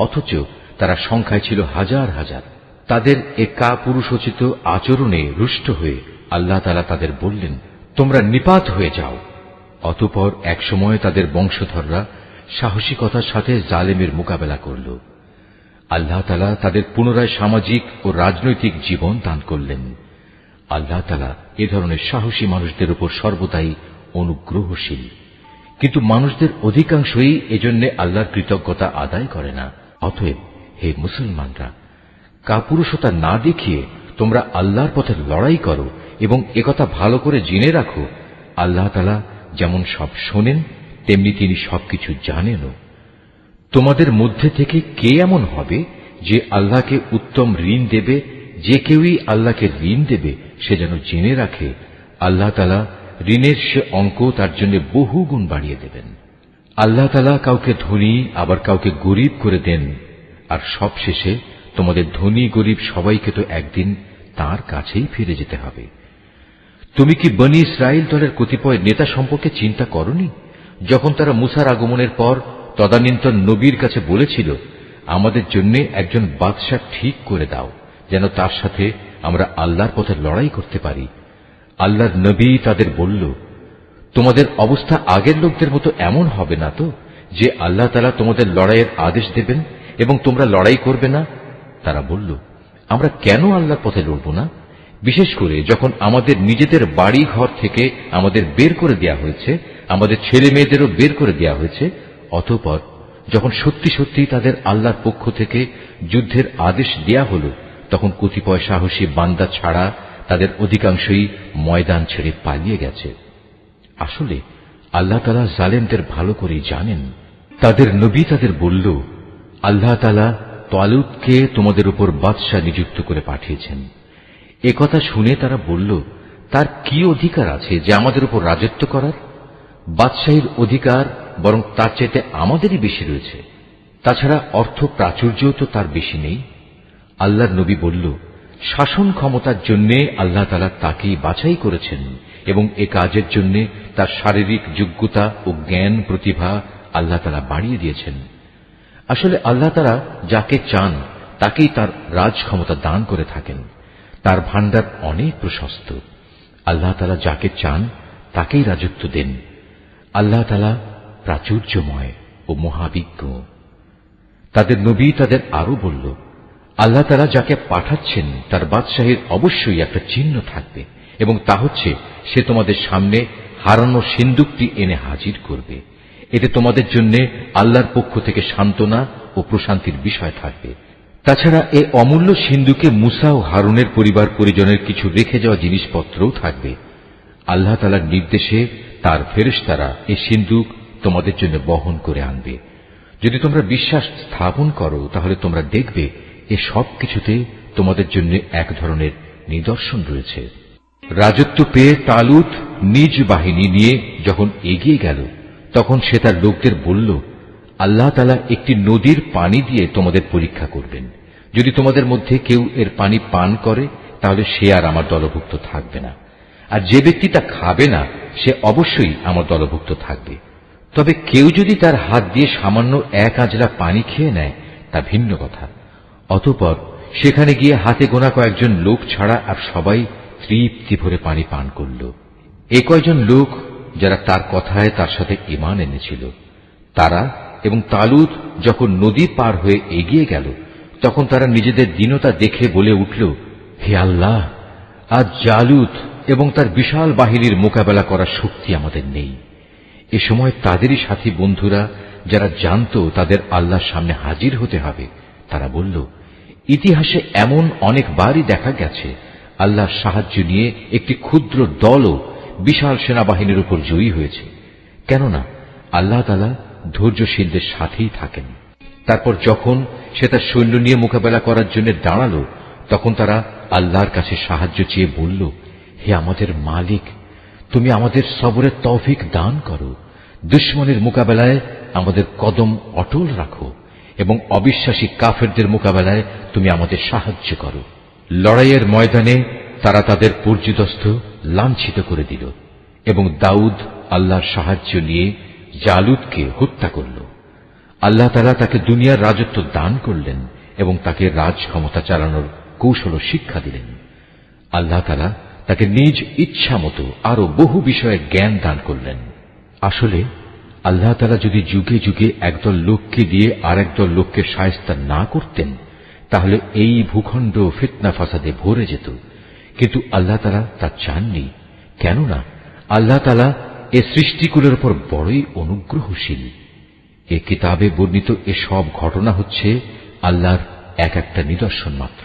অথচ তারা সংখ্যায় ছিল হাজার হাজার। তাদের এ কাপুরুষোচিত আচরণে রুষ্ট হয়ে আল্লাহ তাআলা তাদের বললেন, তোমরা নিপাত হয়ে যাও। অতঃপর একসময় তাদের বংশধররা সাহসিকতার সাথে জালেমের মোকাবেলা করল। আল্লাহ তাআলা তাদের পুনরায় সামাজিক ও রাজনৈতিক জীবন দান করলেন। আল্লাহ তাআলা এ ধরনের সাহসী মানুষদের উপর সর্বদাই অনুগ্রহশীল। কিন্তু মানুষদের অধিকাংশই এজন্য আল্লাহর কৃতজ্ঞতা আদায় করে না। অতএব হে মুসলমানরা, কাপুরুষতা না দেখিয়ে তোমরা আল্লাহর পথে লড়াই করো এবং একথা ভালো করে জেনে রাখো, আল্লাহ তাআলা যেমন সব শোনেন, তেমনি তিনি সবকিছু জানেনও। তোমাদের মধ্যে থেকে কে এমন হবে যে আল্লাহকে উত্তম ঋণ দেবে? যে কেউই আল্লাহকে ঋণ দেবে সে যেন জেনে রাখে, আল্লাহ তাআলা ঋণের সে অঙ্ক তার জন্য বহু গুণ বাড়িয়ে দেবেন। আল্লাহ তাআলা কাউকে ধনী আবার কাউকে গরিব করে দেন, আর সবশেষে তোমাদের ধনী গরিব সবাইকে তো একদিন তার কাছেই ফিরে যেতে হবে। তুমি কি বনী ইসরাইল দলের কতিপয় নেতা সম্পর্কে চিন্তা করনি, যখন তারা মূসার আগমনের পর তদানীন্তন নবীর কাছে বলেছিল, আমাদের জন্য একজন বাদশা ঠিক করে দাও, যেন তার সাথে আমরা আল্লাহর পথে লড়াই করতে পারি। আল্লাহর নবী তাদের বলল, তোমাদের অবস্থা আগের লোকদের মতো এমন হবে না তো, যে আল্লাহ তাআলা তোমাদের লড়াইয়ের আদেশ দেবেন এবং তোমরা লড়াই করবে না? তারা বলল, আমরা কেন আল্লাহর পথে লড়ব না, বিশেষ করে যখন আমাদের নিজেদের বাড়ি ঘর থেকে আমাদের বের করে দেয়া হয়েছে, আমাদের ছেলে মেয়েদেরও বের করে দেয়া হয়েছে। অতঃপর যখন সত্যি সত্যি তাদের আল্লাহর পক্ষ থেকে যুদ্ধের আদেশ দেয়া হল, তখন কতিপয় সাহসী বান্দা ছাড়া তাদের অধিকাংশই ময়দান ছেড়ে পালিয়ে গেছে। আসলে আল্লাহ তাআলা জালেমদের ভালো করেই জানেন। তাদের নবী তাদের বলল, আল্লাহ তাআলা তালুতকে তোমাদের উপর বাদশা নিযুক্ত করে পাঠিয়েছেন। একথা শুনে তারা বলল, তার কি অধিকার আছে যে আমাদের উপর রাজত্ব করার? বাদশাহীর অধিকার বরং তার চাইতে আমাদেরই বেশি রয়েছে। তাছাড়া অর্থ প্রাচুর্যও তো তার বেশি নেই। আল্লাহর নবী বলল, শাসন ক্ষমতার জন্য আল্লাহ তাআলা তাকেই বাছাই করেছেন এবং এ কাজের জন্য তার শারীরিক যোগ্যতা ও জ্ঞান প্রতিভা আল্লাহ তাআলা বাড়িয়ে দিয়েছেন। আসলে আল্লাহ তাআলা যাকে চান তাকেই তার রাজ ক্ষমতা দান করে থাকেন। তার ভান্ডার অনেক প্রশস্ত। আল্লাহ তাআলা যাকে চান তাকেই রাজত্ব দেন। আল্লাহ তাআলা প্রাচুর্যময় ও মহাবিজ্ঞ। তাদের নবী তাদের আরো বলল, আল্লাহ তাআলা যাকে পাঠাচ্ছেন তার বাদশাহীর অবশ্যই একটা চিহ্ন থাকবে, এবং তা হচ্ছে সে তোমাদের সামনে হারানো সিন্দুকটি এনে হাজির করবে। এতে তোমাদের জন্য আল্লাহর পক্ষ থেকে সান্ত্বনা ও প্রশান্তির বিষয় থাকবে। তাছাড়া এ অমূল্য সিন্দুকে মূসা ও হারুনের পরিবার পরিজনের কিছু রেখে যাওয়া জিনিসপত্রও থাকবে। আল্লাহ তাআলার নির্দেশে তার ফেরেশতারা এই সিন্দুক তোমাদের জন্য বহন করে আনবে। যদি তোমরা বিশ্বাস স্থাপন করো, তাহলে তোমরা দেখবে এ সব কিছুতে তোমাদের জন্য এক ধরনের নিদর্শন রয়েছে। রাজত্ব পেয়ে তালুত নিজ বাহিনী নিয়ে যখন এগিয়ে গেল তখন সে তার লোকদের বলল, আল্লাহ তাআলা একটি নদীর পানি দিয়ে তোমাদের পরীক্ষা করবেন। যদি তোমাদের মধ্যে কেউ এর পানি পান করে তাহলে সে আর আমার দলভুক্ত থাকবে না, আর যে ব্যক্তি তা খাবে না সে অবশ্যই আমার দলভুক্ত থাকবে। তবে কেউ যদি তার হাত দিয়ে সামান্য এক আঁজলা পানি খেয়ে নেয় তা ভিন্ন কথা। অতঃপর সেখানে গিয়ে হাতে গোনা কয়েকজন লোক ছাড়া আর সবাই তৃপ্তি ভরে পানি পান করল। এ কয়জন লোক যারা তার কথায় তার সাথে ঈমান এনেছিল, তারা এবং তালুত যখন নদী পার হয়ে এগিয়ে গেল তখন তারা নিজেদের দীনতা দেখে বলে উঠল, হে আল্লাহ, আজ জালুত এবং তার বিশাল বাহিনীর মোকাবেলা করার শক্তি আমাদের নেই। এ সময় তাদেরই সাথী বন্ধুরা যারা জানত তাদের আল্লাহর সামনে হাজির হতে হবে, তারা বলল, ইতিহাসে এমন অনেকবারই দেখা গেছে আল্লাহর সাহায্য নিয়ে একটি ক্ষুদ্র দলও বিশাল সেনাবাহিনীর উপর জয়ী হয়েছে। কেননা আল্লাহ তাআলা ধৈর্যশীলদের সাথেই থাকেন। তারপর যখন সে তার সৈন্য নিয়ে মোকাবেলা করার জন্য দাঁড়ালো তখন তারা আল্লাহর কাছে সাহায্য চেয়ে বলল, হে আমাদের মালিক, তুমি আমাদের সবরের তৌফিক দান করো, দুশমনের মোকাবেলায় আমাদের কদম অটল রাখো এবং অবিশ্বাসী কাফেরদের মোকাবেলায় তুমি আমাদের সাহায্য করো। লড়াইয়ের ময়দানে তারা তাদের পর্যুদস্ত লাঞ্ছিত করে দিল এবং দাউদ আল্লাহর সাহায্য নিয়ে জালুতকে হত্যা করল। আল্লাহ তাআলা তাকে দুনিয়ার রাজত্ব দান করলেন এবং তাকে রাজ ক্ষমতা চালানোর কৌশল শিক্ষা দিলেন। আল্লাহ তাআলা তাকে নিজ ইচ্ছা মতো আরো বহু বিষয়ে জ্ঞান দান করলেন। আসলে আল্লাহ তাআলা যদি যুগে যুগে একদল লোককে দিয়ে আর একদল লোককে শায়েস্তা না করতেন তাহলে এই ভূখণ্ড ফিতনা ফাসাদে ভরে যেত, কিন্তু আল্লাহ তাআলা তা চাননি। কেননা আল্লাহ তাআলা এ সৃষ্টিকুলের উপর বড়ই অনুগ্রহশীল। এ কিতাবে বর্ণিত এসব ঘটনা হচ্ছে আল্লাহর এক একটা নিদর্শন মাত্র,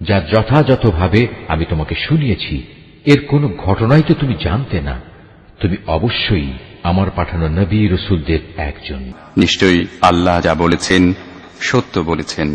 যা যথাযথভাবে আমি তোমাকে শুনিয়েছি। এর কোনো ঘটনাই তো তুমি জানতে না। তুমি অবশ্যই আমার পাঠানো নবী রাসূলদের একজন। নিশ্চয়ই আল্লাহ যা বলেছেন সত্য বলেছেন।